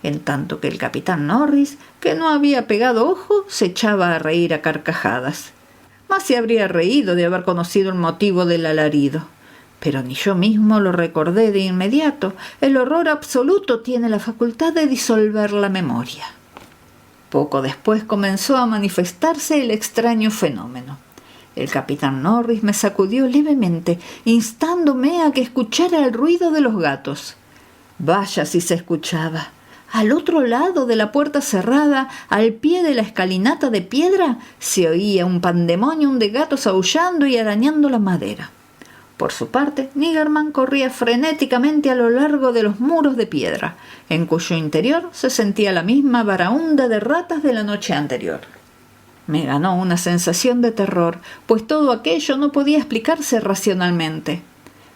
en tanto que el capitán Norris, que no había pegado ojo, se echaba a reír a carcajadas. Más se habría reído de haber conocido el motivo del alarido. Pero ni yo mismo lo recordé de inmediato. El horror absoluto tiene la facultad de disolver la memoria. Poco después comenzó a manifestarse el extraño fenómeno. El capitán Norris me sacudió levemente, instándome a que escuchara el ruido de los gatos. Vaya si se escuchaba. Al otro lado de la puerta cerrada, al pie de la escalinata de piedra, se oía un pandemonium de gatos aullando y arañando la madera. Por su parte, Niggerman corría frenéticamente a lo largo de los muros de piedra, en cuyo interior se sentía la misma baraúnda de ratas de la noche anterior. Me ganó una sensación de terror, pues todo aquello no podía explicarse racionalmente,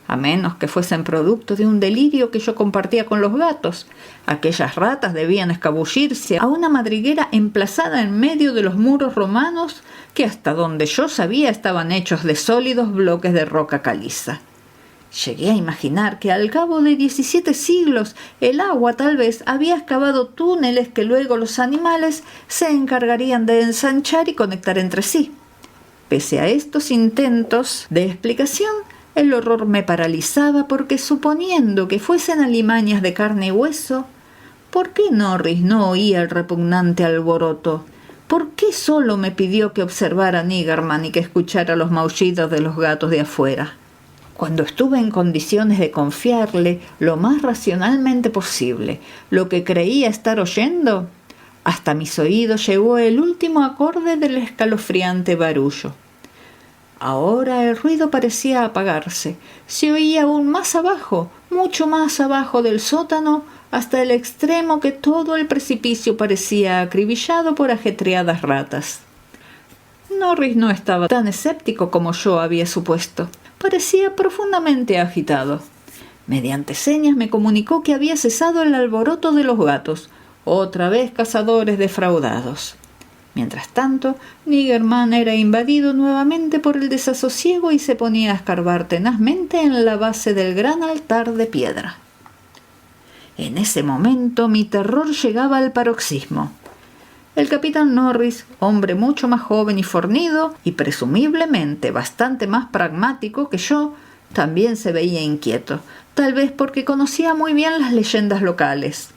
a menos que fuesen producto de un delirio que yo compartía con los gatos. Aquellas ratas debían escabullirse a una madriguera emplazada en medio de los muros romanos que hasta donde yo sabía estaban hechos de sólidos bloques de roca caliza. Llegué a imaginar que al cabo de 17 siglos el agua tal vez había excavado túneles que luego los animales se encargarían de ensanchar y conectar entre sí. Pese a estos intentos de explicación, el horror me paralizaba porque, suponiendo que fuesen alimañas de carne y hueso, ¿por qué Norris no oía el repugnante alboroto? ¿Por qué solo me pidió que observara a Niggerman y que escuchara los maullidos de los gatos de afuera? Cuando estuve en condiciones de confiarle lo más racionalmente posible lo que creía estar oyendo, hasta mis oídos llegó el último acorde del escalofriante barullo. Ahora el ruido parecía apagarse. Se oía aún más abajo, mucho más abajo del sótano, hasta el extremo que todo el precipicio parecía acribillado por ajetreadas ratas. Norris no estaba tan escéptico como yo había supuesto. Parecía profundamente agitado. Mediante señas me comunicó que había cesado el alboroto de los gatos, otra vez cazadores defraudados. Mientras tanto, Niggerman era invadido nuevamente por el desasosiego y se ponía a escarbar tenazmente en la base del gran altar de piedra. En ese momento mi terror llegaba al paroxismo. El capitán Norris, hombre mucho más joven y fornido, y presumiblemente bastante más pragmático que yo, también se veía inquieto, tal vez porque conocía muy bien las leyendas locales.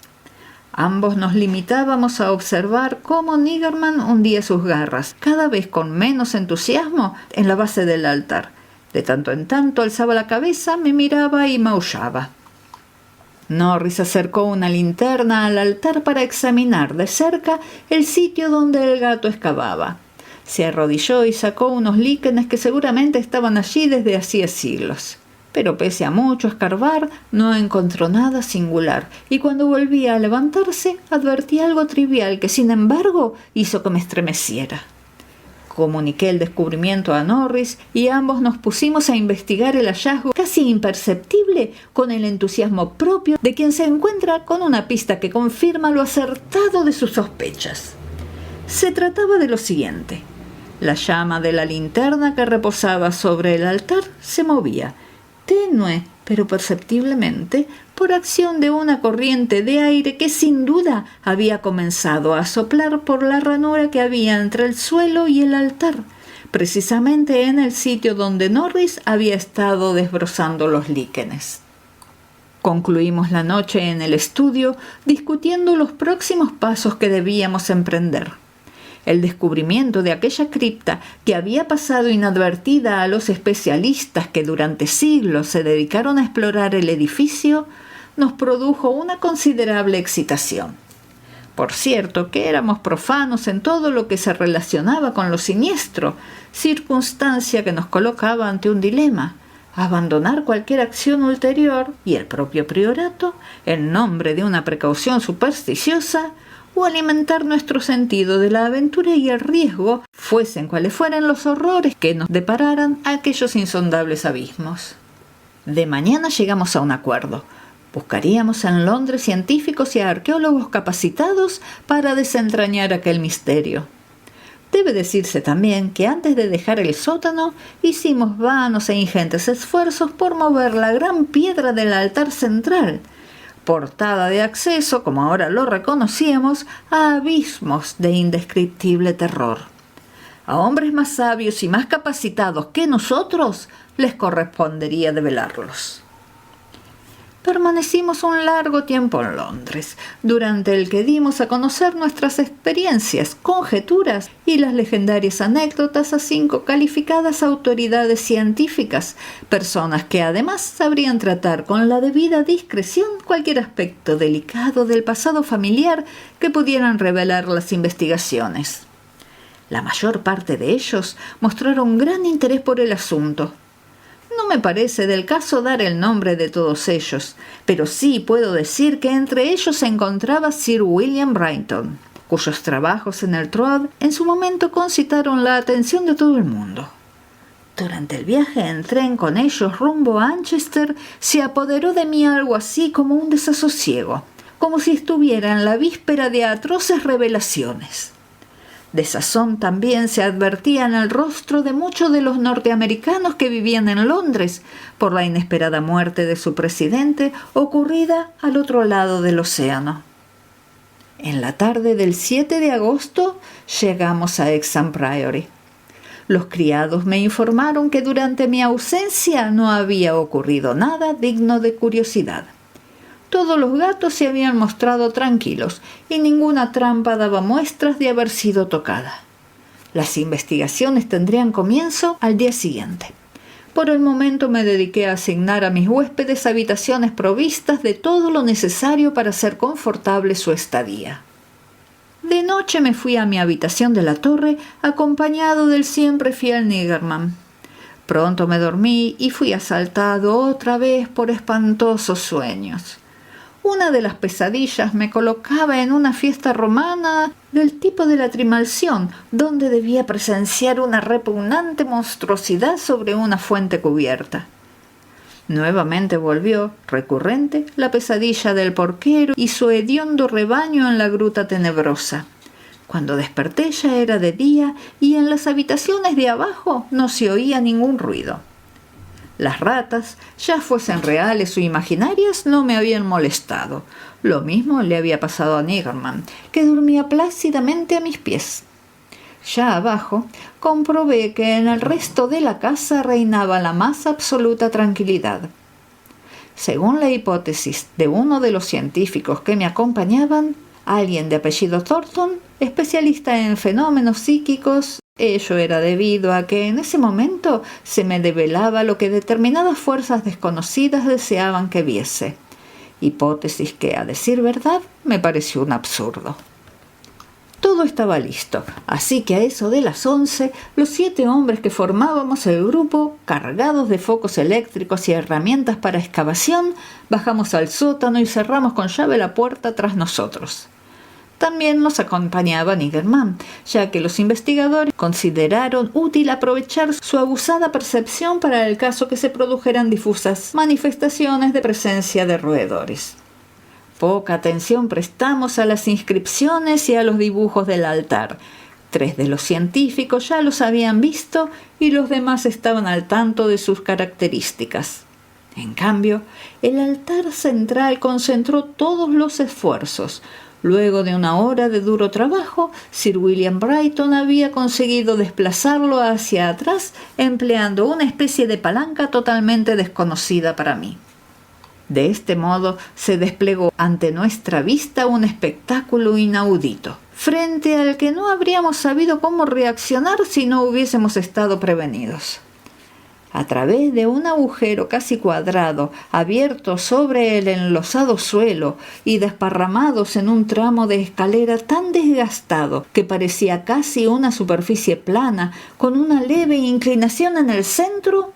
Ambos nos limitábamos a observar cómo Niggerman hundía sus garras, cada vez con menos entusiasmo, en la base del altar. De tanto en tanto alzaba la cabeza, me miraba y maullaba. Norris acercó una linterna al altar para examinar de cerca el sitio donde el gato excavaba. Se arrodilló y sacó unos líquenes que seguramente estaban allí desde hacía siglos. Pero pese a mucho escarbar, no encontró nada singular, y cuando volvía a levantarse, advertí algo trivial que, sin embargo, hizo que me estremeciera. Comuniqué el descubrimiento a Norris y ambos nos pusimos a investigar el hallazgo casi imperceptible con el entusiasmo propio de quien se encuentra con una pista que confirma lo acertado de sus sospechas. Se trataba de lo siguiente. La llama de la linterna que reposaba sobre el altar se movía, tenue pero perceptiblemente, por acción de una corriente de aire que sin duda había comenzado a soplar por la ranura que había entre el suelo y el altar, precisamente en el sitio donde Norris había estado desbrozando los líquenes. Concluimos la noche en el estudio discutiendo los próximos pasos que debíamos emprender. El descubrimiento de aquella cripta, que había pasado inadvertida a los especialistas que durante siglos se dedicaron a explorar el edificio, nos produjo una considerable excitación. Por cierto que éramos profanos en todo lo que se relacionaba con lo siniestro, circunstancia que nos colocaba ante un dilema: abandonar cualquier acción ulterior y el propio priorato en nombre de una precaución supersticiosa, o alimentar nuestro sentido de la aventura y el riesgo, fuesen cuales fueran los horrores que nos depararan aquellos insondables abismos. De mañana llegamos a un acuerdo. Buscaríamos en Londres científicos y arqueólogos capacitados para desentrañar aquel misterio. Debe decirse también que antes de dejar el sótano hicimos vanos e ingentes esfuerzos por mover la gran piedra del altar central, portada de acceso, como ahora lo reconocíamos, a abismos de indescriptible terror. A hombres más sabios y más capacitados que nosotros les correspondería develarlos. Permanecimos un largo tiempo en Londres, durante el que dimos a conocer nuestras experiencias, conjeturas y las legendarias anécdotas a 5 calificadas autoridades científicas, personas que además sabrían tratar con la debida discreción cualquier aspecto delicado del pasado familiar que pudieran revelar las investigaciones. La mayor parte de ellos mostraron gran interés por el asunto. No me parece del caso dar el nombre de todos ellos, pero sí puedo decir que entre ellos se encontraba Sir William Brighton, cuyos trabajos en el Troad en su momento concitaron la atención de todo el mundo. Durante el viaje en tren con ellos rumbo a Manchester se apoderó de mí algo así como un desasosiego, como si estuviera en la víspera de atroces revelaciones. Desazón también se advertía en el rostro de muchos de los norteamericanos que vivían en Londres por la inesperada muerte de su presidente ocurrida al otro lado del océano. En la tarde del 7 de agosto llegamos a Hexham Priory. Los criados me informaron que durante mi ausencia no había ocurrido nada digno de curiosidad. Todos los gatos se habían mostrado tranquilos y ninguna trampa daba muestras de haber sido tocada. Las investigaciones tendrían comienzo al día siguiente. Por el momento me dediqué a asignar a mis huéspedes habitaciones provistas de todo lo necesario para hacer confortable su estadía. De noche me fui a mi habitación de la torre acompañado del siempre fiel Niggerman. Pronto me dormí y fui asaltado otra vez por espantosos sueños. Una de las pesadillas me colocaba en una fiesta romana del tipo de la Trimalción, donde debía presenciar una repugnante monstruosidad sobre una fuente cubierta. Nuevamente volvió, recurrente, la pesadilla del porquero y su hediondo rebaño en la gruta tenebrosa. Cuando desperté ya era de día y en las habitaciones de abajo no se oía ningún ruido. Las ratas, ya fuesen reales o imaginarias, no me habían molestado. Lo mismo le había pasado a Niggerman, que dormía plácidamente a mis pies. Ya abajo, comprobé que en el resto de la casa reinaba la más absoluta tranquilidad. Según la hipótesis de uno de los científicos que me acompañaban, alguien de apellido Thornton, especialista en fenómenos psíquicos, ello era debido a que en ese momento se me develaba lo que determinadas fuerzas desconocidas deseaban que viese. Hipótesis que, a decir verdad, me pareció un absurdo. Todo estaba listo, así que a eso de las 11, los 7 hombres que formábamos el grupo, cargados de focos eléctricos y herramientas para excavación, bajamos al sótano y cerramos con llave la puerta tras nosotros. También nos acompañaba Nigerman, ya que los investigadores consideraron útil aprovechar su abusada percepción para el caso que se produjeran difusas manifestaciones de presencia de roedores. Poca atención prestamos a las inscripciones y a los dibujos del altar. 3 de los científicos ya los habían visto y los demás estaban al tanto de sus características. En cambio, el altar central concentró todos los esfuerzos. Luego de una hora de duro trabajo, Sir William Brighton había conseguido desplazarlo hacia atrás empleando una especie de palanca totalmente desconocida para mí. De este modo se desplegó ante nuestra vista un espectáculo inaudito, frente al que no habríamos sabido cómo reaccionar si no hubiésemos estado prevenidos. A través de un agujero casi cuadrado, abierto sobre el enlosado suelo y desparramados en un tramo de escalera tan desgastado que parecía casi una superficie plana, con una leve inclinación en el centro,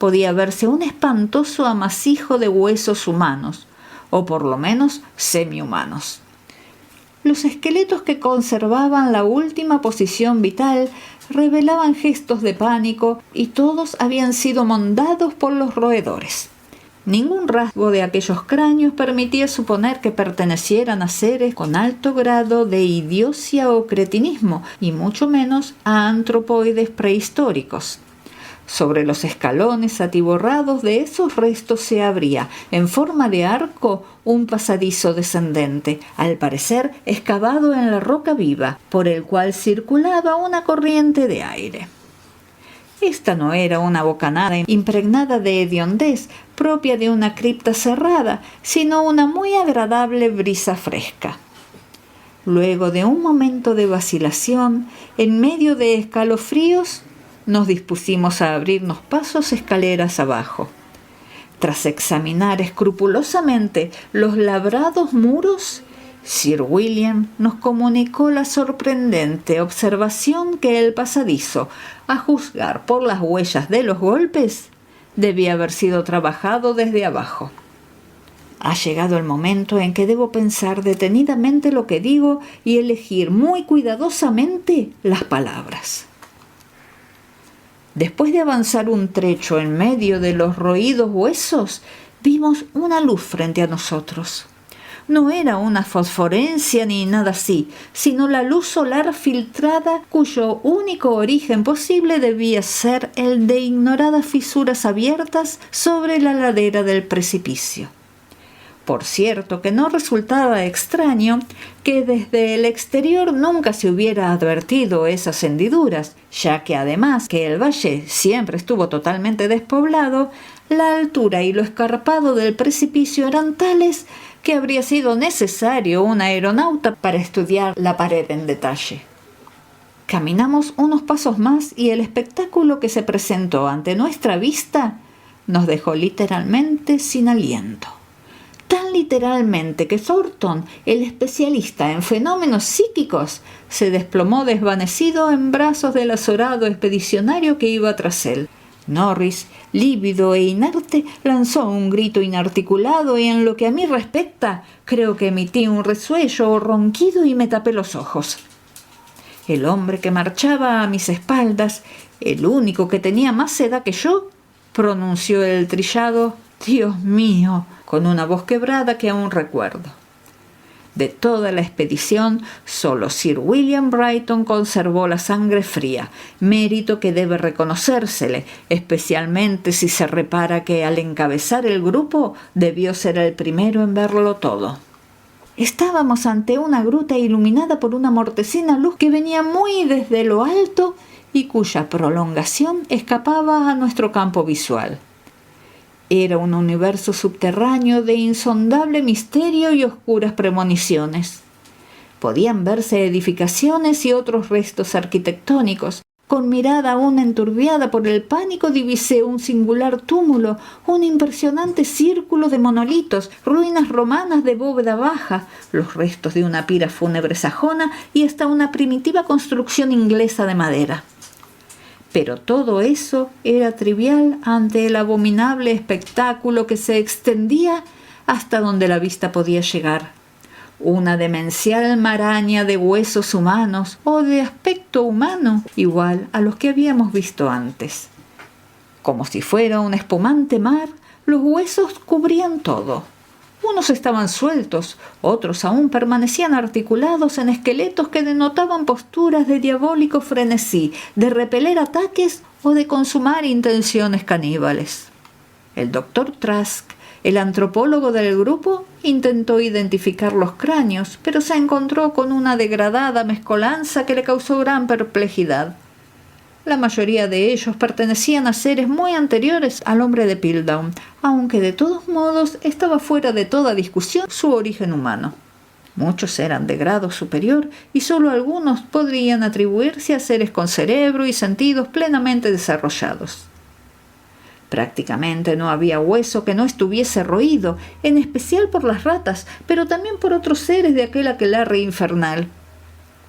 podía verse un espantoso amasijo de huesos humanos, o por lo menos semi-humanos. Los esqueletos que conservaban la última posición vital revelaban gestos de pánico y todos habían sido mondados por los roedores. Ningún rasgo de aquellos cráneos permitía suponer que pertenecieran a seres con alto grado de idiocia o cretinismo, y mucho menos a antropoides prehistóricos. Sobre los escalones atiborrados de esos restos se abría, en forma de arco, un pasadizo descendente, al parecer excavado en la roca viva, por el cual circulaba una corriente de aire. Esta no era una bocanada impregnada de hediondez propia de una cripta cerrada, sino una muy agradable brisa fresca. Luego de un momento de vacilación, en medio de escalofríos, nos dispusimos a abrirnos pasos escaleras abajo. Tras examinar escrupulosamente los labrados muros, Sir William nos comunicó la sorprendente observación que el pasadizo, a juzgar por las huellas de los golpes, debía haber sido trabajado desde abajo. Ha llegado el momento en que debo pensar detenidamente lo que digo y elegir muy cuidadosamente las palabras. Después de avanzar un trecho en medio de los roídos huesos, vimos una luz frente a nosotros. No era una fosforescencia ni nada así, sino la luz solar filtrada cuyo único origen posible debía ser el de ignoradas fisuras abiertas sobre la ladera del precipicio. Por cierto que no resultaba extraño que desde el exterior nunca se hubiera advertido esas hendiduras, ya que además que el valle siempre estuvo totalmente despoblado, la altura y lo escarpado del precipicio eran tales que habría sido necesario un aeronauta para estudiar la pared en detalle. Caminamos unos pasos más y el espectáculo que se presentó ante nuestra vista nos dejó literalmente sin aliento. Tan literalmente que Thornton, el especialista en fenómenos psíquicos, se desplomó desvanecido en brazos del azorado expedicionario que iba tras él. Norris, lívido e inerte, lanzó un grito inarticulado y en lo que a mí respecta, creo que emití un resuello o ronquido y me tapé los ojos. El hombre que marchaba a mis espaldas, el único que tenía más edad que yo, pronunció el trillado «Dios mío», con una voz quebrada que aún recuerdo. De toda la expedición, solo Sir William Brighton conservó la sangre fría, mérito que debe reconocérsele, especialmente si se repara que al encabezar el grupo debió ser el primero en verlo todo. Estábamos ante una gruta iluminada por una mortecina luz que venía muy desde lo alto y cuya prolongación escapaba a nuestro campo visual. Era un universo subterráneo de insondable misterio y oscuras premoniciones. Podían verse edificaciones y otros restos arquitectónicos. Con mirada aún enturbiada por el pánico divisé un singular túmulo, un impresionante círculo de monolitos, ruinas romanas de bóveda baja, los restos de una pira fúnebre sajona y hasta una primitiva construcción inglesa de madera. Pero todo eso era trivial ante el abominable espectáculo que se extendía hasta donde la vista podía llegar. Una demencial maraña de huesos humanos o de aspecto humano igual a los que habíamos visto antes. Como si fuera un espumante mar, los huesos cubrían todo. Unos estaban sueltos, otros aún permanecían articulados en esqueletos que denotaban posturas de diabólico frenesí, de repeler ataques o de consumar intenciones caníbales. El doctor Trask, el antropólogo del grupo, intentó identificar los cráneos, pero se encontró con una degradada mezcolanza que le causó gran perplejidad. La mayoría de ellos pertenecían a seres muy anteriores al hombre de Piltdown, aunque de todos modos estaba fuera de toda discusión su origen humano. Muchos eran de grado superior y solo algunos podrían atribuirse a seres con cerebro y sentidos plenamente desarrollados. Prácticamente no había hueso que no estuviese roído, en especial por las ratas, pero también por otros seres de aquel aquelarre infernal.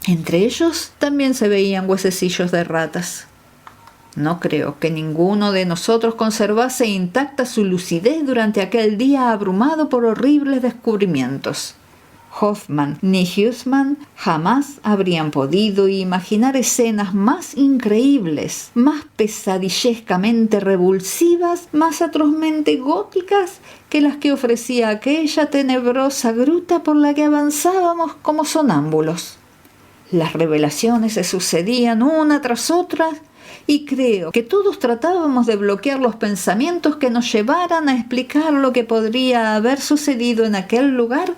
Entre ellos también se veían huesecillos de ratas. No creo que ninguno de nosotros conservase intacta su lucidez durante aquel día abrumado por horribles descubrimientos. Hoffman ni Huysman jamás habrían podido imaginar escenas más increíbles, más pesadillescamente revulsivas, más atrozmente góticas que las que ofrecía aquella tenebrosa gruta por la que avanzábamos como sonámbulos. Las revelaciones se sucedían una tras otra y creo que todos tratábamos de bloquear los pensamientos que nos llevaran a explicar lo que podría haber sucedido en aquel lugar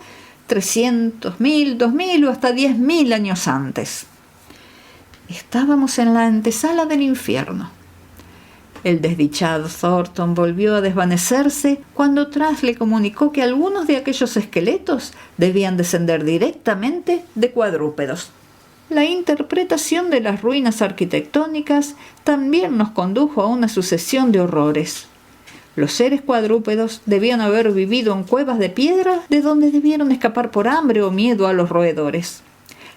300.000, 2.000 o hasta 10.000 años antes. Estábamos en la antesala del infierno. El desdichado Thornton volvió a desvanecerse cuando Trask le comunicó que algunos de aquellos esqueletos debían descender directamente de cuadrúpedos. La interpretación de las ruinas arquitectónicas también nos condujo a una sucesión de horrores. Los seres cuadrúpedos debían haber vivido en cuevas de piedra de donde debieron escapar por hambre o miedo a los roedores.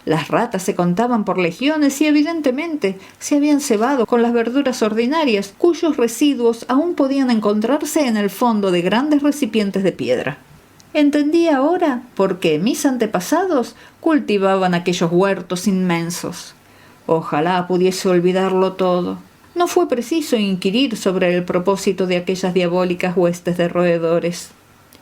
Las ratas se contaban por legiones y evidentemente se habían cebado con las verduras ordinarias, cuyos residuos aún podían encontrarse en el fondo de grandes recipientes de piedra. Entendí ahora por qué mis antepasados cultivaban aquellos huertos inmensos. Ojalá pudiese olvidarlo todo. No fue preciso inquirir sobre el propósito de aquellas diabólicas huestes de roedores.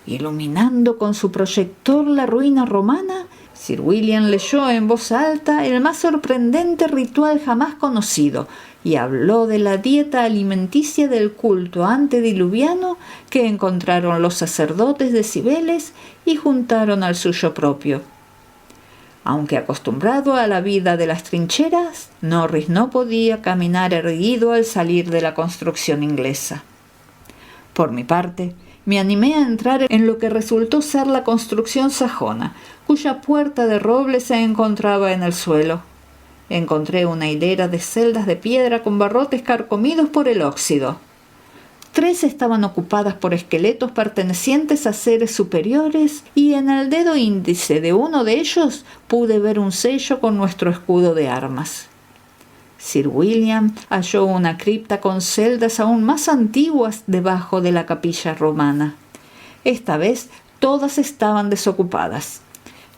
Iluminando con su proyector la ruina romana, Sir William leyó en voz alta el más sorprendente ritual jamás conocido y habló de la dieta alimenticia del culto antediluviano que encontraron los sacerdotes de Cibeles y juntaron al suyo propio. Aunque acostumbrado a la vida de las trincheras, Norris no podía caminar erguido al salir de la construcción inglesa. Por mi parte, me animé a entrar en lo que resultó ser la construcción sajona, cuya puerta de roble se encontraba en el suelo. Encontré una hilera de celdas de piedra con barrotes carcomidos por el óxido. 3 estaban ocupadas por esqueletos pertenecientes a seres superiores y en el dedo índice de uno de ellos pude ver un sello con nuestro escudo de armas. Sir William halló una cripta con celdas aún más antiguas debajo de la capilla romana. Esta vez todas estaban desocupadas.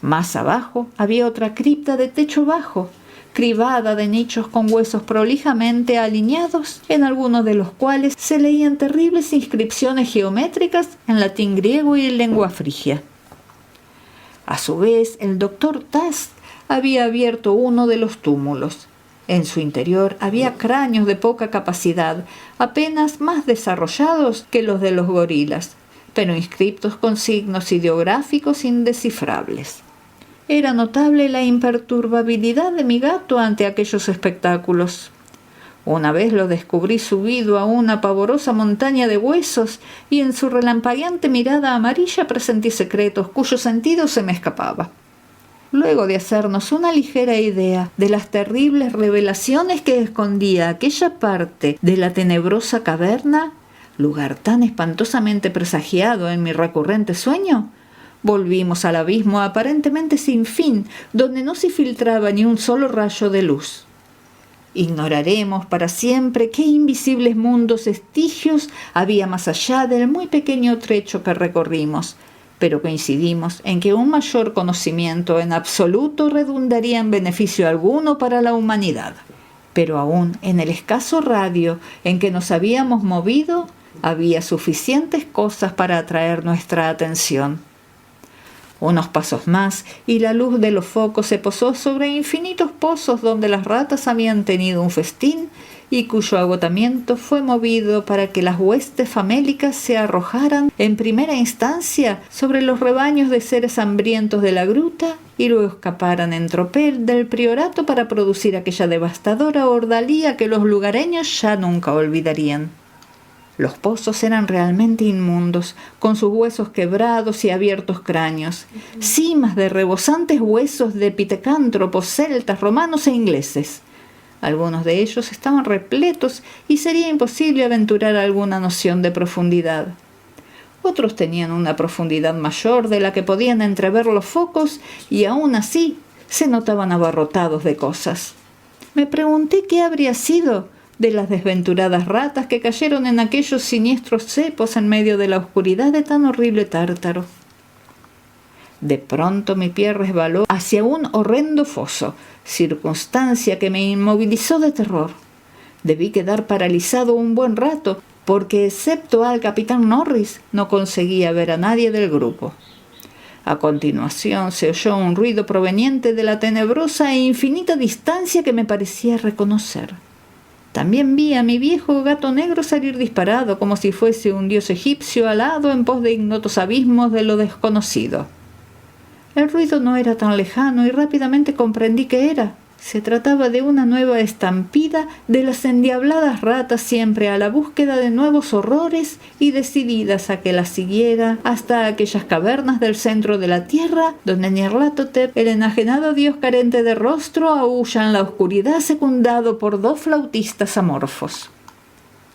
Más abajo había otra cripta de techo bajo, cribada de nichos con huesos prolijamente alineados, en algunos de los cuales se leían terribles inscripciones geométricas en latín griego y lengua frigia. A su vez, el doctor Trask había abierto uno de los túmulos. En su interior había cráneos de poca capacidad, apenas más desarrollados que los de los gorilas, pero inscriptos con signos ideográficos indescifrables. Era notable la imperturbabilidad de mi gato ante aquellos espectáculos. Una vez lo descubrí subido a una pavorosa montaña de huesos y en su relampagueante mirada amarilla presentí secretos cuyo sentido se me escapaba. Luego de hacernos una ligera idea de las terribles revelaciones que escondía aquella parte de la tenebrosa caverna, lugar tan espantosamente presagiado en mi recurrente sueño, volvimos al abismo aparentemente sin fin, donde no se filtraba ni un solo rayo de luz. Ignoraremos para siempre qué invisibles mundos estigios había más allá del muy pequeño trecho que recorrimos, pero coincidimos en que un mayor conocimiento en absoluto redundaría en beneficio alguno para la humanidad. Pero aún en el escaso radio en que nos habíamos movido, había suficientes cosas para atraer nuestra atención. Unos pasos más y la luz de los focos se posó sobre infinitos pozos donde las ratas habían tenido un festín y cuyo agotamiento fue movido para que las huestes famélicas se arrojaran en primera instancia sobre los rebaños de seres hambrientos de la gruta y luego escaparan en tropel del priorato para producir aquella devastadora ordalía que los lugareños ya nunca olvidarían. Los pozos eran realmente inmundos, con sus huesos quebrados y abiertos cráneos, cimas de rebosantes huesos de pitecántropos, celtas, romanos e ingleses. Algunos de ellos estaban repletos y sería imposible aventurar alguna noción de profundidad. Otros tenían una profundidad mayor de la que podían entrever los focos y aún así se notaban abarrotados de cosas. Me pregunté qué habría sido de las desventuradas ratas que cayeron en aquellos siniestros cepos en medio de la oscuridad de tan horrible tártaro. De pronto mi pie resbaló hacia un horrendo foso, circunstancia que me inmovilizó de terror. Debí quedar paralizado un buen rato, porque excepto al capitán Norris no conseguía ver a nadie del grupo. A continuación se oyó un ruido proveniente de la tenebrosa e infinita distancia que me parecía reconocer. También vi a mi viejo gato negro salir disparado como si fuese un dios egipcio alado en pos de ignotos abismos de lo desconocido. El ruido no era tan lejano y rápidamente comprendí qué era. Se trataba de una nueva estampida de las endiabladas ratas, siempre a la búsqueda de nuevos horrores y decididas a que las siguiera hasta aquellas cavernas del centro de la tierra donde Nyarlathotep, el enajenado dios carente de rostro, aúlla en la oscuridad secundado por dos flautistas amorfos.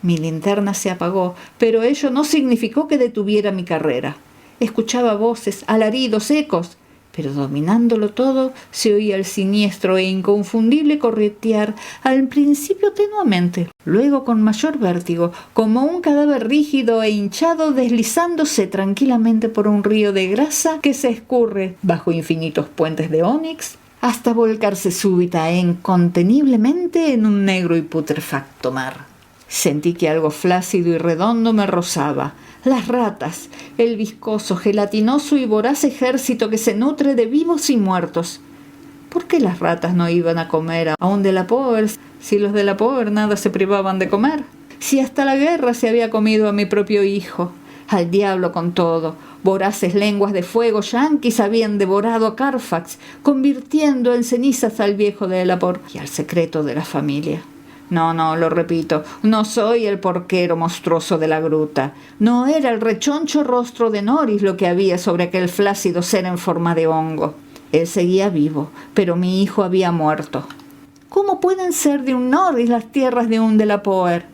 Mi linterna se apagó, pero ello no significó que detuviera mi carrera. Escuchaba voces, alaridos, ecos, pero dominándolo todo se oía el siniestro e inconfundible corretear, al principio tenuamente, luego con mayor vértigo, como un cadáver rígido e hinchado deslizándose tranquilamente por un río de grasa que se escurre bajo infinitos puentes de ónix hasta volcarse súbita e inconteniblemente en un negro y putrefacto mar. Sentí que algo flácido y redondo me rozaba. Las ratas, el viscoso, gelatinoso y voraz ejército que se nutre de vivos y muertos. ¿Por qué las ratas no iban a comer a un Delapoer si los Delapoer nada se privaban de comer? Si hasta la guerra se había comido a mi propio hijo. Al diablo con todo. Voraces lenguas de fuego yanquis habían devorado a Carfax, convirtiendo en cenizas al viejo Delapoer y al secreto de la familia. No, lo repito, no soy el porquero monstruoso de la gruta. No era el rechoncho rostro de Norris lo que había sobre aquel flácido ser en forma de hongo. Él seguía vivo, pero mi hijo había muerto. ¿Cómo pueden ser de un Norris las tierras de un Delapoer?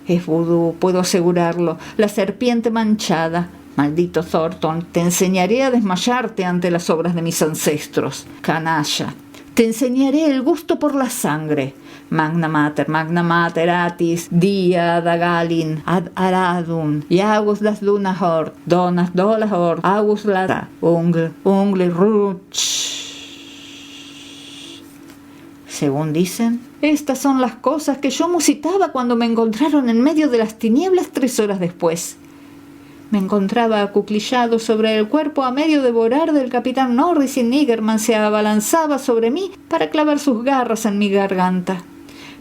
Es vudú, puedo asegurarlo, la serpiente manchada. Maldito Thornton, te enseñaré a desmayarte ante las obras de mis ancestros. Canalla. Te enseñaré el gusto por la sangre. Magna mater atis, dia dagalin, ad aradum, iagus las lunas hort, donas dolas hort, agus lata, ungle ruch. Según dicen, estas son las cosas que yo musitaba cuando me encontraron en medio de las tinieblas 3 horas después. Me encontraba acuclillado sobre el cuerpo a medio devorar del capitán Norris y Niggerman se abalanzaba sobre mí para clavar sus garras en mi garganta.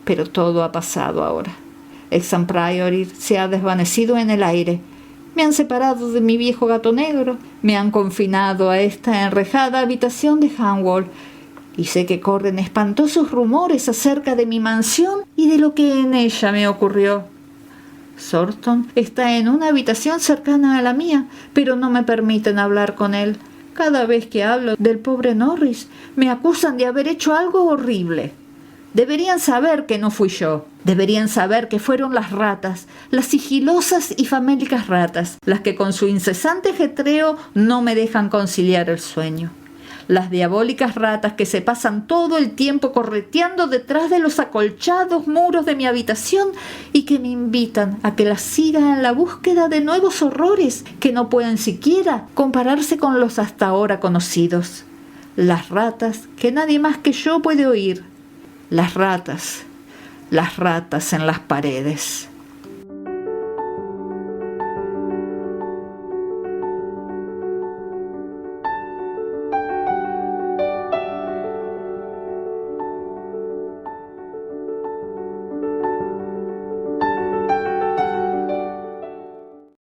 Pero todo ha pasado ahora. Exham Priory se ha desvanecido en el aire. Me han separado de mi viejo gato negro. Me han confinado a esta enrejada habitación de Hanwell. y sé que corren espantosos rumores acerca de mi mansión y de lo que en ella me ocurrió. Thornton está en una habitación cercana a la mía, pero no me permiten hablar con él. Cada vez que hablo del pobre Norris, me acusan de haber hecho algo horrible. Deberían saber que no fui yo. Deberían saber que fueron las ratas, las sigilosas y famélicas ratas, las que con su incesante ajetreo no me dejan conciliar el sueño. Las diabólicas ratas que se pasan todo el tiempo correteando detrás de los acolchados muros de mi habitación y que me invitan a que las siga en la búsqueda de nuevos horrores que no pueden siquiera compararse con los hasta ahora conocidos. Las ratas que nadie más que yo puede oír. Las ratas en las paredes.